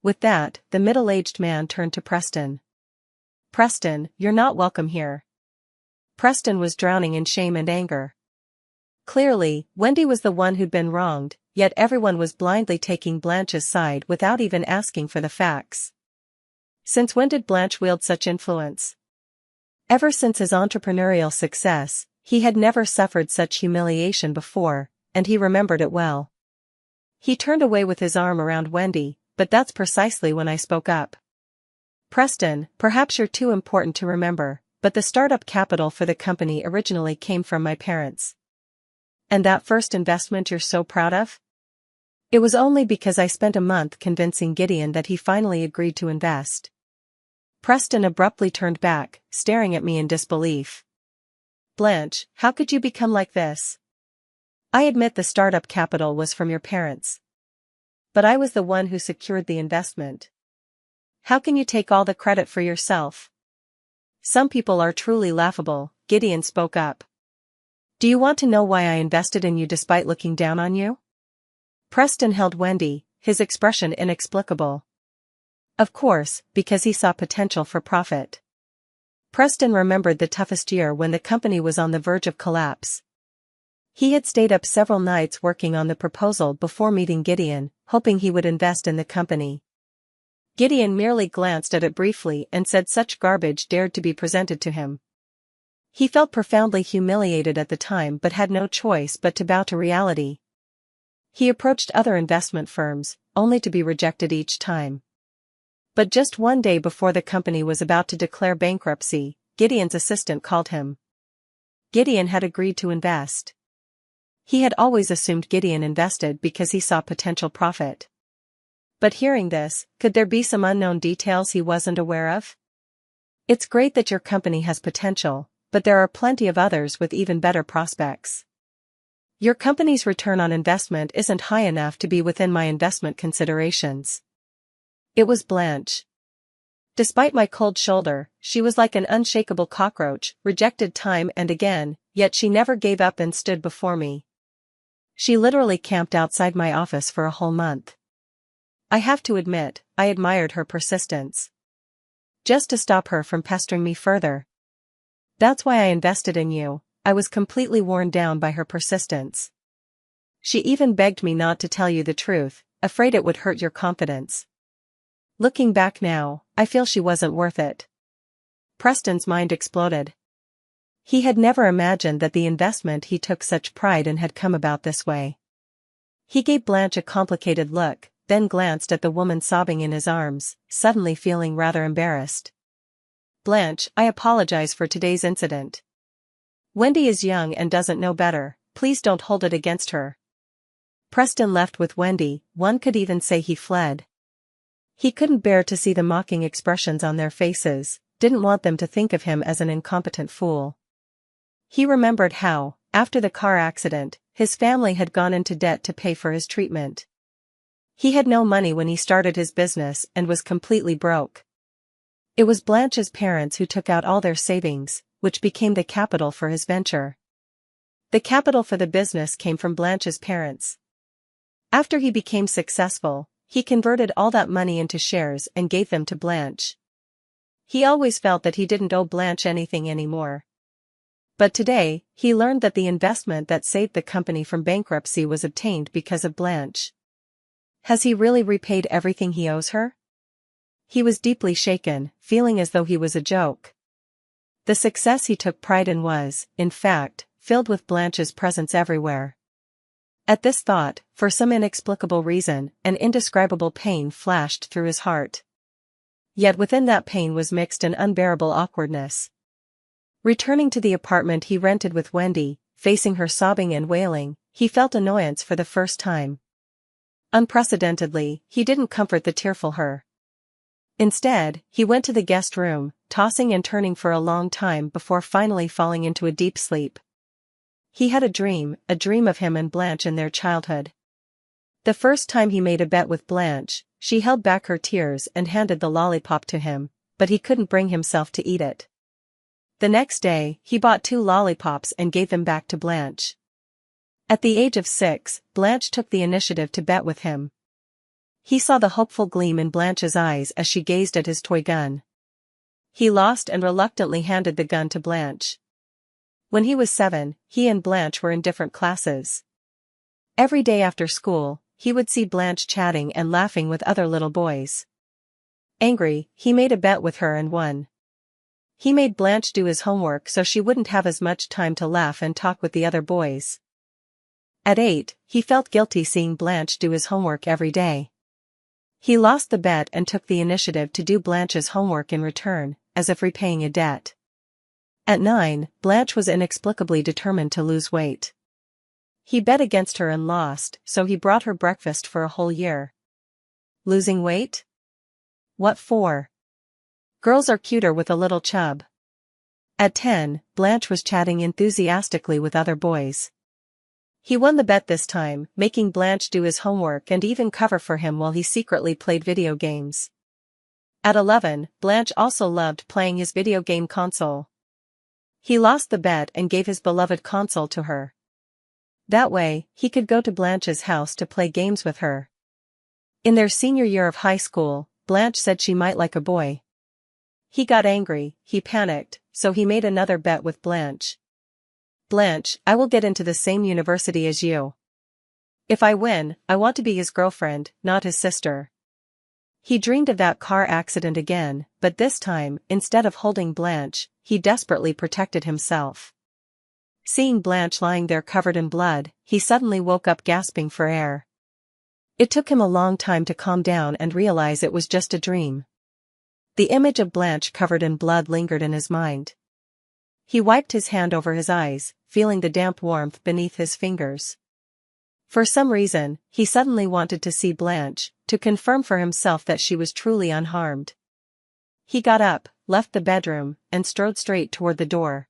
With that, the middle-aged man turned to Preston. Preston, you're not welcome here. Preston was drowning in shame and anger. Clearly, Wendy was the one who'd been wronged, yet everyone was blindly taking Blanche's side without even asking for the facts. Since when did Blanche wield such influence? Ever since his entrepreneurial success, he had never suffered such humiliation before, and he remembered it well. He turned away with his arm around Wendy, but that's precisely when I spoke up. Preston, perhaps you're too important to remember, but the startup capital for the company originally came from my parents. And that first investment you're so proud of? It was only because I spent a month convincing Gideon that he finally agreed to invest. Preston abruptly turned back, staring at me in disbelief. Blanche, how could you become like this? I admit the startup capital was from your parents. But I was the one who secured the investment. How can you take all the credit for yourself? Some people are truly laughable, Gideon spoke up. Do you want to know why I invested in you despite looking down on you? Preston held Wendy, his expression inexplicable. Of course, because he saw potential for profit. Preston remembered the toughest year when the company was on the verge of collapse. He had stayed up several nights working on the proposal before meeting Gideon, hoping he would invest in the company. Gideon merely glanced at it briefly and said such garbage dared to be presented to him. He felt profoundly humiliated at the time but had no choice but to bow to reality. He approached other investment firms, only to be rejected each time. But just one day before the company was about to declare bankruptcy, Gideon's assistant called him. Gideon had agreed to invest. He had always assumed Gideon invested because he saw potential profit. But hearing this, could there be some unknown details he wasn't aware of? It's great that your company has potential, but there are plenty of others with even better prospects. Your company's return on investment isn't high enough to be within my investment considerations. It was Blanche. Despite my cold shoulder, she was like an unshakable cockroach, rejected time and again, yet she never gave up and stood before me. She literally camped outside my office for a whole month. I have to admit, I admired her persistence. Just to stop her from pestering me further. That's why I invested in you. I was completely worn down by her persistence. She even begged me not to tell you the truth, afraid it would hurt your confidence. Looking back now, I feel she wasn't worth it. Preston's mind exploded. He had never imagined that the investment he took such pride in had come about this way. He gave Blanche a complicated look, then glanced at the woman sobbing in his arms, suddenly feeling rather embarrassed. Blanche, I apologize for today's incident. Wendy is young and doesn't know better, please don't hold it against her. Preston left with Wendy, one could even say he fled. He couldn't bear to see the mocking expressions on their faces, didn't want them to think of him as an incompetent fool. He remembered how, after the car accident, his family had gone into debt to pay for his treatment. He had no money when he started his business and was completely broke. It was Blanche's parents who took out all their savings, which became the capital for his venture. The capital for the business came from Blanche's parents. After he became successful, he converted all that money into shares and gave them to Blanche. He always felt that he didn't owe Blanche anything anymore. But today, he learned that the investment that saved the company from bankruptcy was obtained because of Blanche. Has he really repaid everything he owes her? He was deeply shaken, feeling as though he was a joke. The success he took pride in was, in fact, filled with Blanche's presence everywhere. At this thought, for some inexplicable reason, an indescribable pain flashed through his heart. Yet within that pain was mixed an unbearable awkwardness. Returning to the apartment he rented with Wendy, facing her sobbing and wailing, he felt annoyance for the first time. Unprecedentedly, he didn't comfort the tearful her. Instead, he went to the guest room, tossing and turning for a long time before finally falling into a deep sleep. He had a dream of him and Blanche in their childhood. The first time he made a bet with Blanche, she held back her tears and handed the lollipop to him, but he couldn't bring himself to eat it. The next day, he bought 2 lollipops and gave them back to Blanche. At the age of 6, Blanche took the initiative to bet with him. He saw the hopeful gleam in Blanche's eyes as she gazed at his toy gun. He lost and reluctantly handed the gun to Blanche. When he was 7, he and Blanche were in different classes. Every day after school, he would see Blanche chatting and laughing with other little boys. Angry, he made a bet with her and won. He made Blanche do his homework so she wouldn't have as much time to laugh and talk with the other boys. At 8, he felt guilty seeing Blanche do his homework every day. He lost the bet and took the initiative to do Blanche's homework in return, as if repaying a debt. At 9, Blanche was inexplicably determined to lose weight. He bet against her and lost, so he brought her breakfast for a whole year. Losing weight? What for? Girls are cuter with a little chub. At 10, Blanche was chatting enthusiastically with other boys. He won the bet this time, making Blanche do his homework and even cover for him while he secretly played video games. At 11, Blanche also loved playing his video game console. He lost the bet and gave his beloved console to her. That way, he could go to Blanche's house to play games with her. In their senior year of high school, Blanche said she might like a boy. He got angry, he panicked, so he made another bet with Blanche. Blanche, I will get into the same university as you. If I win, I want to be his girlfriend, not his sister. He dreamed of that car accident again, but this time, instead of holding Blanche, he desperately protected himself. Seeing Blanche lying there covered in blood, he suddenly woke up gasping for air. It took him a long time to calm down and realize it was just a dream. The image of Blanche covered in blood lingered in his mind. He wiped his hand over his eyes, feeling the damp warmth beneath his fingers. For some reason, he suddenly wanted to see Blanche, to confirm for himself that she was truly unharmed. He got up, left the bedroom, and strode straight toward the door.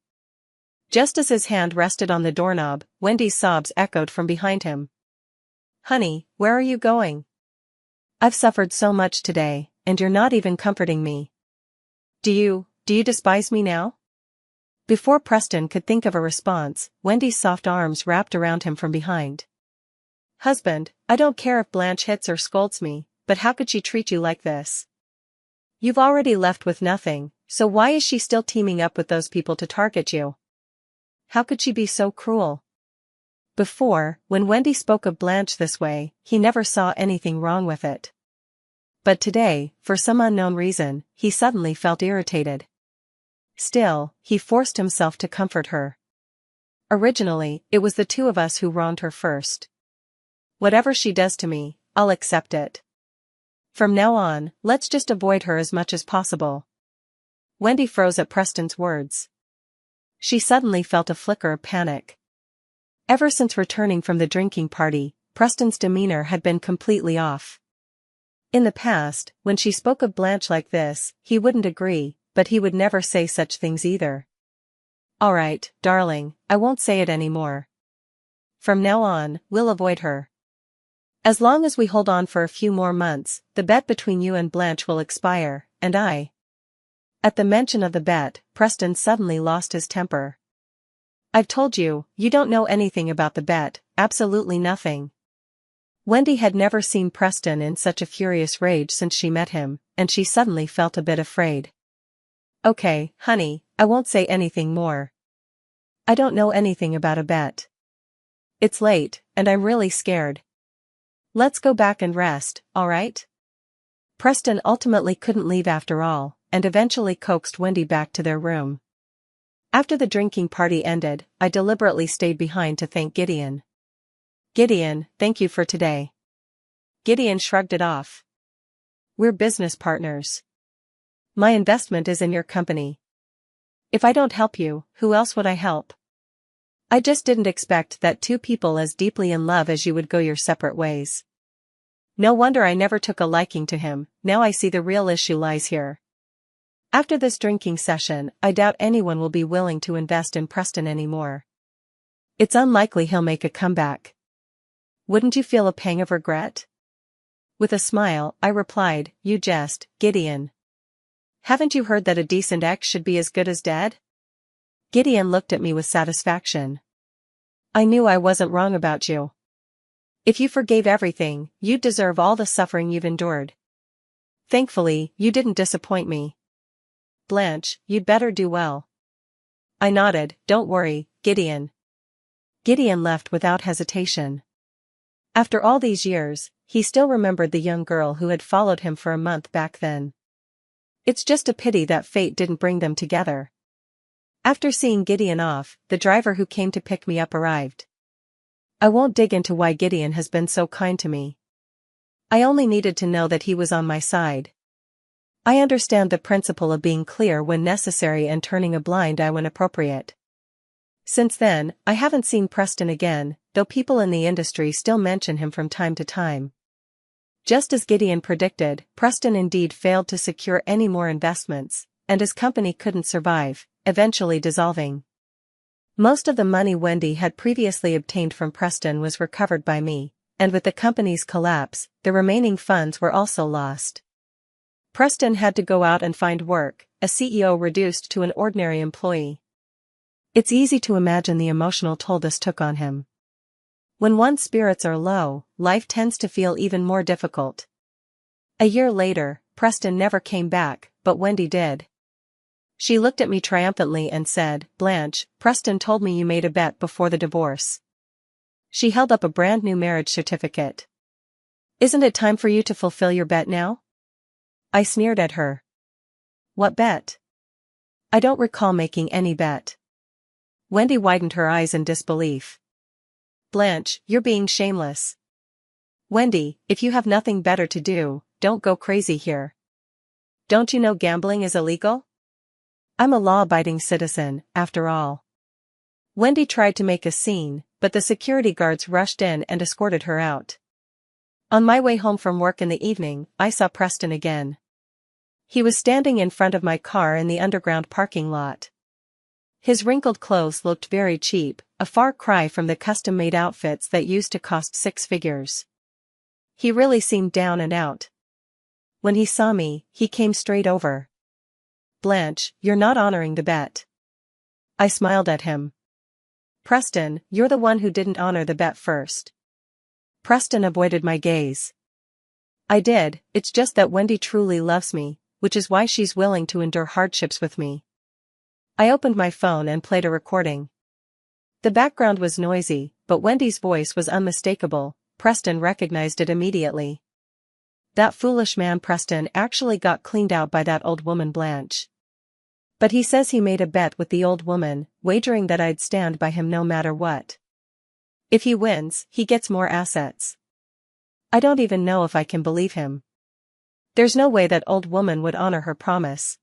Just as his hand rested on the doorknob, Wendy's sobs echoed from behind him. "Honey, where are you going? I've suffered so much today, and you're not even comforting me. Do you despise me now?" Before Preston could think of a response, Wendy's soft arms wrapped around him from behind. "Husband, I don't care if Blanche hits or scolds me, but how could she treat you like this? You've already left with nothing, so why is she still teaming up with those people to target you? How could she be so cruel?" Before, when Wendy spoke of Blanche this way, he never saw anything wrong with it. But today, for some unknown reason, he suddenly felt irritated. Still, he forced himself to comfort her. "Originally, it was the 2 of us who wronged her first. Whatever she does to me, I'll accept it. From now on, let's just avoid her as much as possible." Wendy froze at Preston's words. She suddenly felt a flicker of panic. Ever since returning from the drinking party, Preston's demeanor had been completely off. In the past, when she spoke of Blanche like this, he wouldn't agree, but he would never say such things either. "All right, darling, I won't say it anymore. From now on, we'll avoid her. As long as we hold on for a few more months, the bet between you and Blanche will expire, and At the mention of the bet, Preston suddenly lost his temper. "I've told you, you don't know anything about the bet, absolutely nothing." Wendy had never seen Preston in such a furious rage since she met him, and she suddenly felt a bit afraid. "Okay, honey, I won't say anything more. I don't know anything about a bet. It's late, and I'm really scared. Let's go back and rest, alright?" Preston ultimately couldn't leave after all, and eventually coaxed Wendy back to their room. After the drinking party ended, I deliberately stayed behind to thank Gideon. "Gideon, thank you for today." Gideon shrugged it off. "We're business partners. My investment is in your company. If I don't help you, who else would I help? I just didn't expect that two people as deeply in love as you would go your separate ways. No wonder I never took a liking to him, now I see the real issue lies here. After this drinking session, I doubt anyone will be willing to invest in Preston anymore. It's unlikely he'll make a comeback. Wouldn't you feel a pang of regret?" With a smile, I replied, "You jest, Gideon. Haven't you heard that a decent ex should be as good as dead?" Gideon looked at me with satisfaction. "I knew I wasn't wrong about you. If you forgave everything, you'd deserve all the suffering you've endured. Thankfully, you didn't disappoint me. Blanche, you'd better do well." I nodded. "Don't worry, Gideon." Gideon left without hesitation. After all these years, he still remembered the young girl who had followed him for a month back then. It's just a pity that fate didn't bring them together. After seeing Gideon off, the driver who came to pick me up arrived. I won't dig into why Gideon has been so kind to me. I only needed to know that he was on my side. I understand the principle of being clear when necessary and turning a blind eye when appropriate. Since then, I haven't seen Preston again, though people in the industry still mention him from time to time. Just as Gideon predicted, Preston indeed failed to secure any more investments, and his company couldn't survive, eventually dissolving. Most of the money Wendy had previously obtained from Preston was recovered by me, and with the company's collapse, the remaining funds were also lost. Preston had to go out and find work, a CEO reduced to an ordinary employee. It's easy to imagine the emotional toll this took on him. When one's spirits are low, life tends to feel even more difficult. A year later, Preston never came back, but Wendy did. She looked at me triumphantly and said, "Blanche, Preston told me you made a bet before the divorce." She held up a brand new marriage certificate. "Isn't it time for you to fulfill your bet now?" I sneered at her. "What bet?" "I don't recall making any bet." Wendy widened her eyes in disbelief. "Blanche, you're being shameless." "Wendy, if you have nothing better to do, don't go crazy here. Don't you know gambling is illegal? I'm a law-abiding citizen, after all." Wendy tried to make a scene, but the security guards rushed in and escorted her out. On my way home from work in the evening, I saw Preston again. He was standing in front of my car in the underground parking lot. His wrinkled clothes looked very cheap, a far cry from the custom-made outfits that used to cost 6 figures. He really seemed down and out. When he saw me, he came straight over. "Blanche, you're not honoring the bet." I smiled at him. "Preston, you're the one who didn't honor the bet first." Preston avoided my gaze. "I did, it's just that Wendy truly loves me, which is why she's willing to endure hardships with me." I opened my phone and played a recording. The background was noisy, but Wendy's voice was unmistakable. Preston recognized it immediately. That foolish man Preston actually got cleaned out by that old woman Blanche. But he says he made a bet with the old woman, wagering that I'd stand by him no matter what. If he wins, he gets more assets. I don't even know if I can believe him. There's no way that old woman would honor her promise.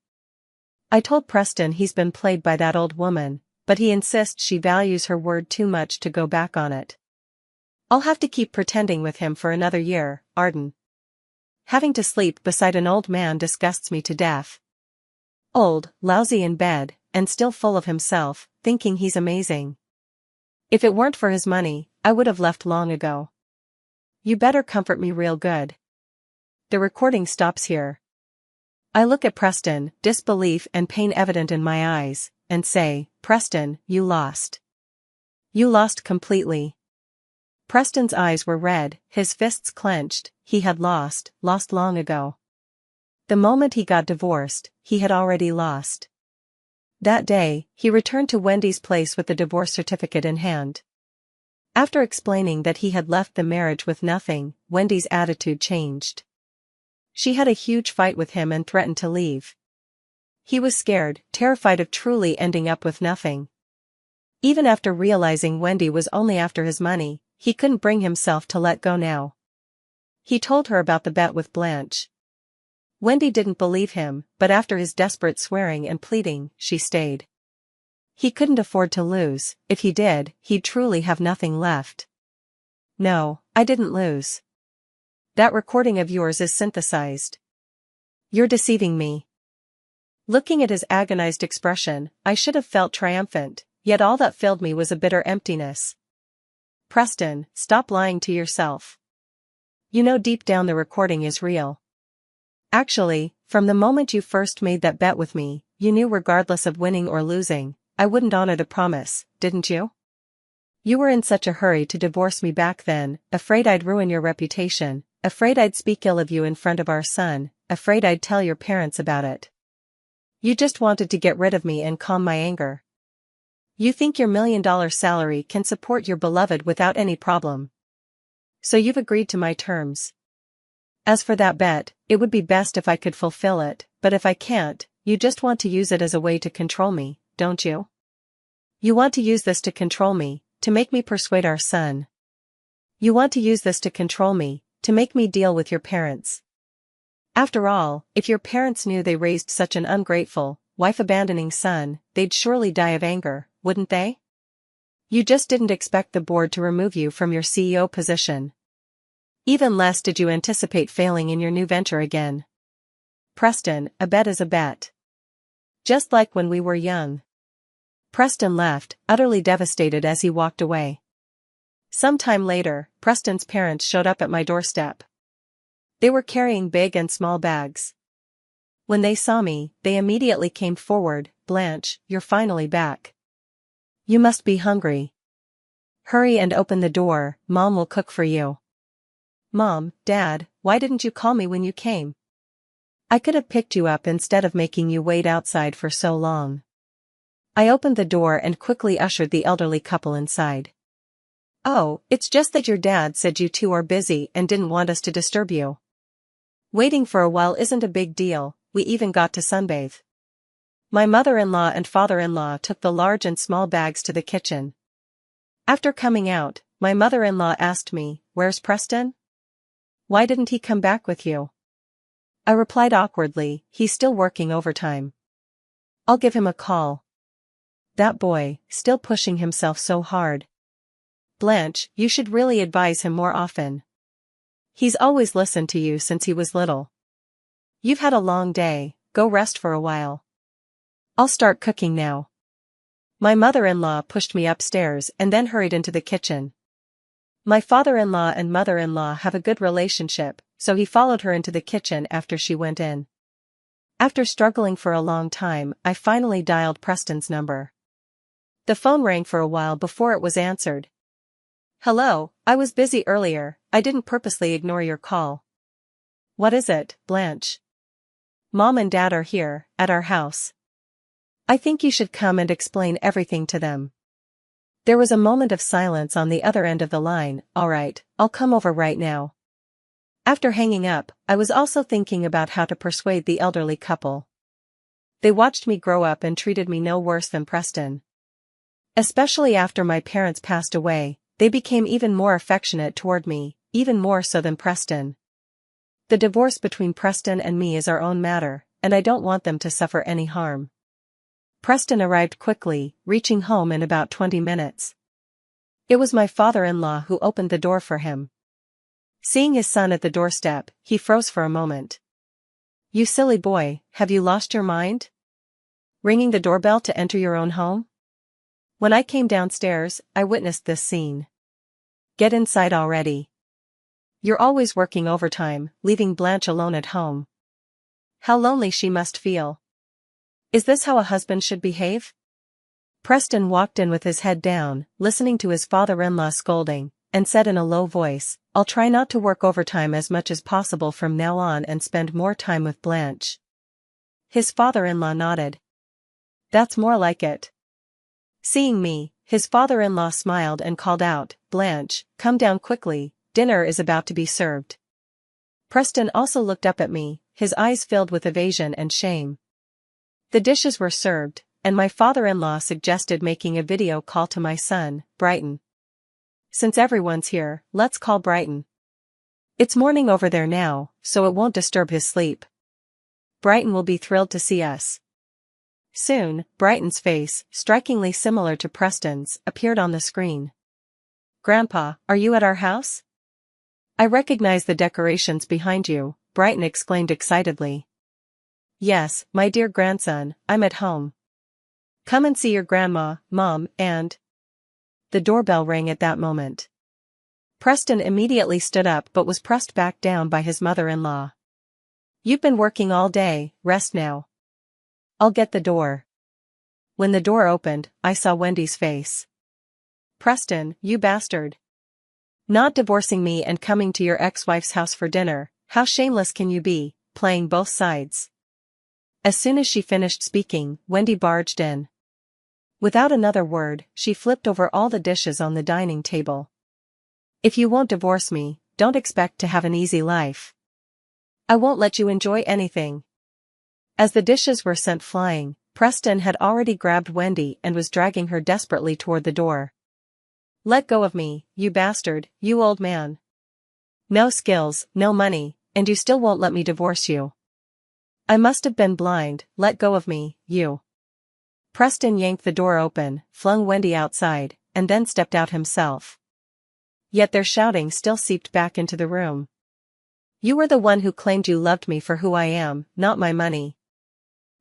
I told Preston he's been played by that old woman, but he insists she values her word too much to go back on it. I'll have to keep pretending with him for another year, Arden. Having to sleep beside an old man disgusts me to death. Old, lousy in bed, and still full of himself, thinking he's amazing. If it weren't for his money, I would have left long ago. You better comfort me real good. The recording stops here. I look at Preston, disbelief and pain evident in my eyes, and say, "Preston, you lost. You lost completely." Preston's eyes were red, his fists clenched. He had lost long ago. The moment he got divorced, he had already lost. That day, he returned to Wendy's place with the divorce certificate in hand. After explaining that he had left the marriage with nothing, Wendy's attitude changed. She had a huge fight with him and threatened to leave. He was scared, terrified of truly ending up with nothing. Even after realizing Wendy was only after his money, he couldn't bring himself to let go now. He told her about the bet with Blanche. Wendy didn't believe him, but after his desperate swearing and pleading, she stayed. He couldn't afford to lose. If he did, he'd truly have nothing left. "No, I didn't lose. That recording of yours is synthesized. You're deceiving me." Looking at his agonized expression, I should have felt triumphant, yet all that filled me was a bitter emptiness. "Preston, stop lying to yourself. You know deep down the recording is real. Actually, from the moment you first made that bet with me, you knew regardless of winning or losing, I wouldn't honor the promise, didn't you? You were in such a hurry to divorce me back then, afraid I'd ruin your reputation, afraid I'd speak ill of you in front of our son, afraid I'd tell your parents about it. You just wanted to get rid of me and calm my anger. You think your $1 million salary can support your beloved without any problem. So you've agreed to my terms. As for that bet, it would be best if I could fulfill it, but if I can't, you just want to use it as a way to control me, don't you? You want to use this to control me, to make me persuade our son. You want to use this to control me, to make me deal with your parents. After all, if your parents knew they raised such an ungrateful, wife-abandoning son, they'd surely die of anger, wouldn't they? You just didn't expect the board to remove you from your CEO position. Even less did you anticipate failing in your new venture again. Preston, a bet is a bet. Just like when we were young." Preston left, utterly devastated as he walked away. Some time later, Preston's parents showed up at my doorstep. They were carrying big and small bags. When they saw me, they immediately came forward. "Blanche, you're finally back. You must be hungry. Hurry and open the door, Mom will cook for you." "Mom, Dad, why didn't you call me when you came? I could have picked you up instead of making you wait outside for so long." I opened the door and quickly ushered the elderly couple inside. "Oh, it's just that your dad said you two are busy and didn't want us to disturb you. Waiting for a while isn't a big deal, we even got to sunbathe." My mother-in-law and father-in-law took the large and small bags to the kitchen. After coming out, my mother-in-law asked me, "Where's Preston? Why didn't he come back with you?" I replied awkwardly, "He's still working overtime. I'll give him a call. That boy, still pushing himself so hard. Blanche, you should really advise him more often. He's always listened to you since he was little. You've had a long day, go rest for a while. I'll start cooking now." My mother-in-law pushed me upstairs and then hurried into the kitchen. My father-in-law and mother-in-law have a good relationship, so he followed her into the kitchen after she went in. After struggling for a long time, I finally dialed Preston's number. The phone rang for a while before it was answered. "Hello, I was busy earlier, I didn't purposely ignore your call." "What is it, Blanche?" "Mom and Dad are here, at our house. I think you should come and explain everything to them." There was a moment of silence on the other end of the line. "All right, I'll come over right now." After hanging up, I was also thinking about how to persuade the elderly couple. They watched me grow up and treated me no worse than Preston. Especially after my parents passed away, they became even more affectionate toward me, even more so than Preston. The divorce between Preston and me is our own matter, and I don't want them to suffer any harm. Preston arrived quickly, reaching home in about 20 minutes. It was my father-in-law who opened the door for him. Seeing his son at the doorstep, he froze for a moment. "You silly boy, have you lost your mind? Ringing the doorbell to enter your own home?" When I came downstairs, I witnessed this scene. "Get inside already. You're always working overtime, leaving Blanche alone at home. How lonely she must feel. Is this how a husband should behave? Preston walked in with his head down, listening to his father-in-law scolding, and said in a low voice, "I'll try not to work overtime as much as possible from now on and spend more time with Blanche." His father-in-law nodded. "That's more like it." Seeing me, his father-in-law smiled and called out, "Blanche, come down quickly, dinner is about to be served." Preston also looked up at me, his eyes filled with evasion and shame. The dishes were served, and my father-in-law suggested making a video call to my son, Brighton. "Since everyone's here, let's call Brighton. It's morning over there now, so it won't disturb his sleep. Brighton will be thrilled to see us." Soon, Brighton's face, strikingly similar to Preston's, appeared on the screen. "Grandpa, are you at our house?" "I recognize the decorations behind you," Brighton exclaimed excitedly. "Yes, my dear grandson, I'm at home. Come and see your grandma, Mom, and—" The doorbell rang at that moment. Preston immediately stood up but was pressed back down by his mother-in-law. "You've been working all day, rest now. I'll get the door." When the door opened, I saw Wendy's face. "Preston, you bastard. Not divorcing me and coming to your ex-wife's house for dinner, how shameless can you be, playing both sides?" As soon as she finished speaking, Wendy barged in. Without another word, she flipped over all the dishes on the dining table. "If you won't divorce me, don't expect to have an easy life. I won't let you enjoy anything." As the dishes were sent flying, Preston had already grabbed Wendy and was dragging her desperately toward the door. "Let go of me, you bastard, you old man. No skills, no money, and you still won't let me divorce you. I must have been blind, let go of me, you." Preston yanked the door open, flung Wendy outside, and then stepped out himself. Yet their shouting still seeped back into the room. "You were the one who claimed you loved me for who I am, not my money.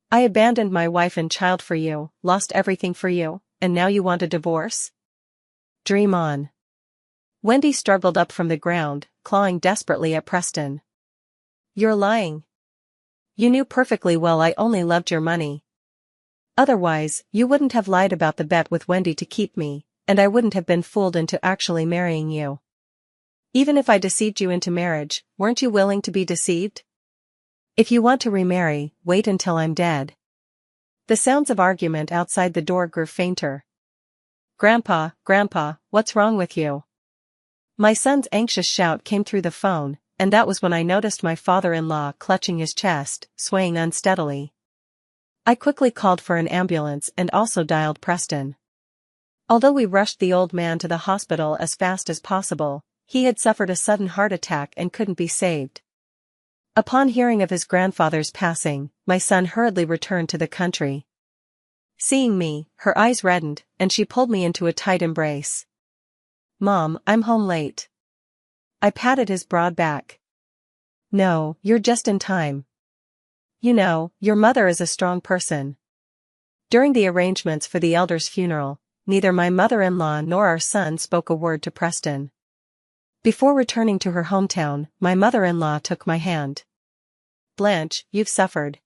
I abandoned my wife and child for you, lost everything for you, and now you want a divorce? Dream on." Wendy struggled up from the ground, clawing desperately at Preston. "You're lying. You knew perfectly well I only loved your money. Otherwise, you wouldn't have lied about the bet with Wendy to keep me, and I wouldn't have been fooled into actually marrying you. Even if I deceived you into marriage, weren't you willing to be deceived? If you want to remarry, wait until I'm dead." The sounds of argument outside the door grew fainter. Grandpa, what's wrong with you?" My son's anxious shout came through the phone, and that was when I noticed my father-in-law clutching his chest, swaying unsteadily. I quickly called for an ambulance and also dialed Preston. Although we rushed the old man to the hospital as fast as possible, he had suffered a sudden heart attack and couldn't be saved. Upon hearing of his grandfather's passing, my son hurriedly returned to the country. Seeing me, her eyes reddened, and she pulled me into a tight embrace. "Mom, I'm home late." I patted his broad back. "No, you're just in time. You know, your mother is a strong person." During the arrangements for the elder's funeral, neither my mother-in-law nor our son spoke a word to Preston. Before returning to her hometown, my mother-in-law took my hand. "Blanche, you've suffered.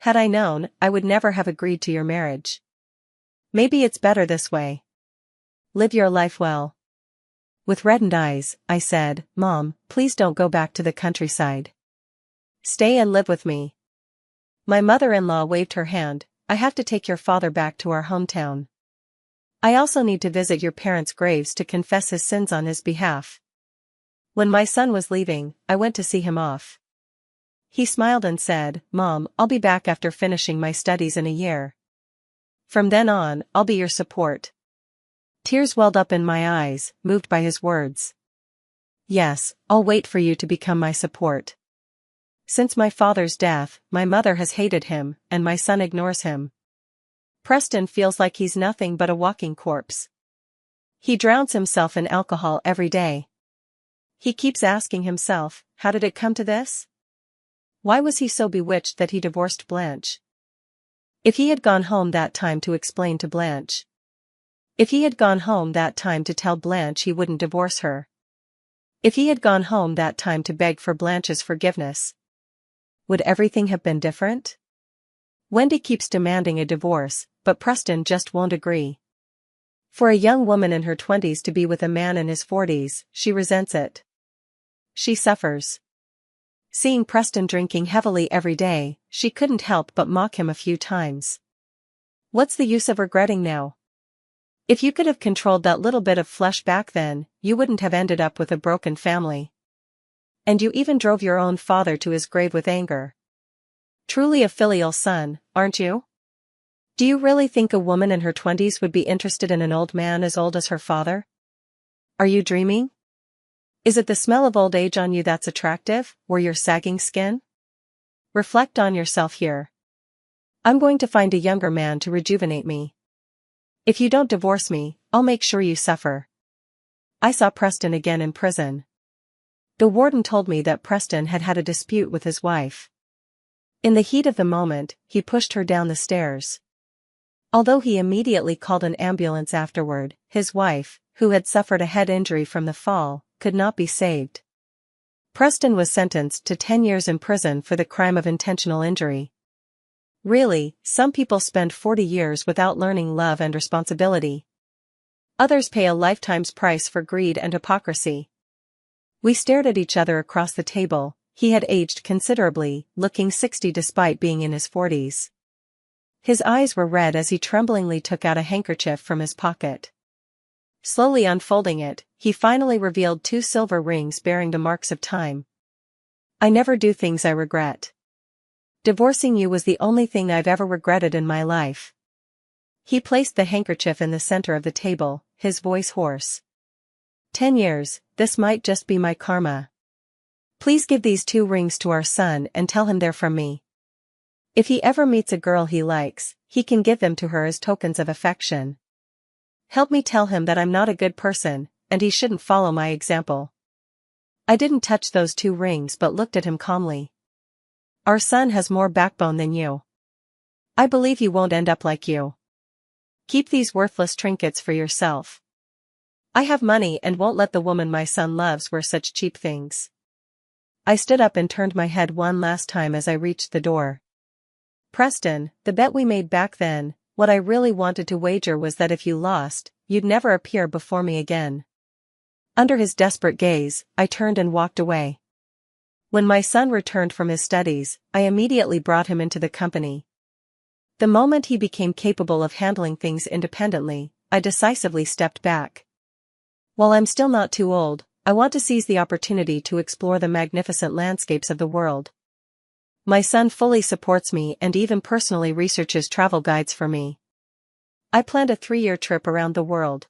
Had I known, I would never have agreed to your marriage. Maybe it's better this way. Live your life well." With reddened eyes, I said, "Mom, please don't go back to the countryside. Stay and live with me." My mother-in-law waved her hand. "I have to take your father back to our hometown. I also need to visit your parents' graves to confess his sins on his behalf." When my son was leaving, I went to see him off. He smiled and said, "Mom, I'll be back after finishing my studies in a year. From then on, I'll be your support." Tears welled up in my eyes, moved by his words. "Yes, I'll wait for you to become my support. Since my father's death, my mother has hated him, and my son ignores him. Preston feels like he's nothing but a walking corpse. He drowns himself in alcohol every day. He keeps asking himself, how did it come to this? Why was he so bewitched that he divorced Blanche? If he had gone home that time to explain to Blanche. If he had gone home that time to tell Blanche he wouldn't divorce her. If he had gone home that time to beg for Blanche's forgiveness. would everything have been different? Wendy keeps demanding a divorce, but Preston just won't agree. For a young woman in her 20s to be with a man in his 40s, she resents it. She suffers. Seeing Preston drinking heavily every day, she couldn't help but mock him a few times. What's the use of regretting now? If you could have controlled that little bit of flesh back then, you wouldn't have ended up with a broken family. And you even drove your own father to his grave with anger. Truly a filial son, aren't you? Do you really think a woman in her 20s would be interested in an old man as old as her father? Are you dreaming? Is it the smell of old age on you that's attractive, or your sagging skin? Reflect on yourself here. I'm going to find a younger man to rejuvenate me. If you don't divorce me, I'll make sure you suffer. I saw Preston again in prison. The warden told me that Preston had had a dispute with his wife. In the heat of the moment, he pushed her down the stairs. Although he immediately called an ambulance afterward, his wife, who had suffered a head injury from the fall, could not be saved. Preston was sentenced to 10 years in prison for the crime of intentional injury. Really, some people spend 40 years without learning love and responsibility. Others pay a lifetime's price for greed and hypocrisy. We stared at each other across the table. He had aged considerably, looking 60 despite being in his 40s. His eyes were red as he tremblingly took out a handkerchief from his pocket. Slowly unfolding it, he finally revealed 2 silver rings bearing the marks of time. I never do things I regret. Divorcing you was the only thing I've ever regretted in my life. He placed the handkerchief in the center of the table, his voice hoarse. 10 years, this might just be my karma. Please give these 2 rings to our son and tell him they're from me. If he ever meets a girl he likes, he can give them to her as tokens of affection. Help me tell him that I'm not a good person, and he shouldn't follow my example. I didn't touch those 2 rings but looked at him calmly. Our son has more backbone than you. I believe he won't end up like you. Keep these worthless trinkets for yourself. I have money and won't let the woman my son loves wear such cheap things. I stood up and turned my head one last time as I reached the door. Preston, the bet we made back then, what I really wanted to wager was that if you lost, you'd never appear before me again. Under his desperate gaze, I turned and walked away. When my son returned from his studies, I immediately brought him into the company. The moment he became capable of handling things independently, I decisively stepped back. While I'm still not too old, I want to seize the opportunity to explore the magnificent landscapes of the world. My son fully supports me and even personally researches travel guides for me. I planned a 3-year trip around the world.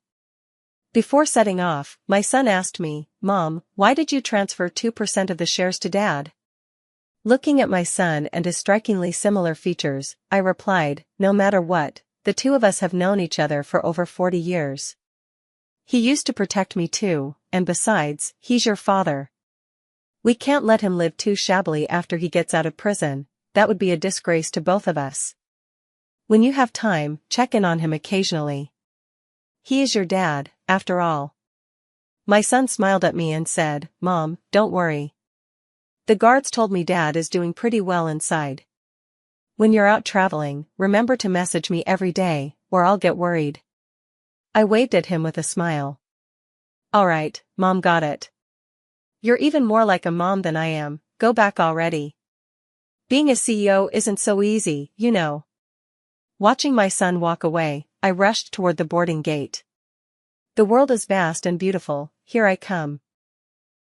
Before setting off, my son asked me, "Mom, why did you transfer 2% of the shares to Dad?" Looking at my son and his strikingly similar features, I replied, "No matter what, the 2 of us have known each other for over 40 years. He used to protect me too, and besides, he's your father. We can't let him live too shabbily after he gets out of prison, that would be a disgrace to both of us. When you have time, check in on him occasionally. He is your dad, after all." My son smiled at me and said, "Mom, don't worry. The guards told me Dad is doing pretty well inside. When you're out traveling, remember to message me every day, or I'll get worried." I waved at him with a smile. "All right, Mom, got it. You're even more like a mom than I am, go back already. Being a CEO isn't so easy, you know." Watching my son walk away, I rushed toward the boarding gate. The world is vast and beautiful, here I come.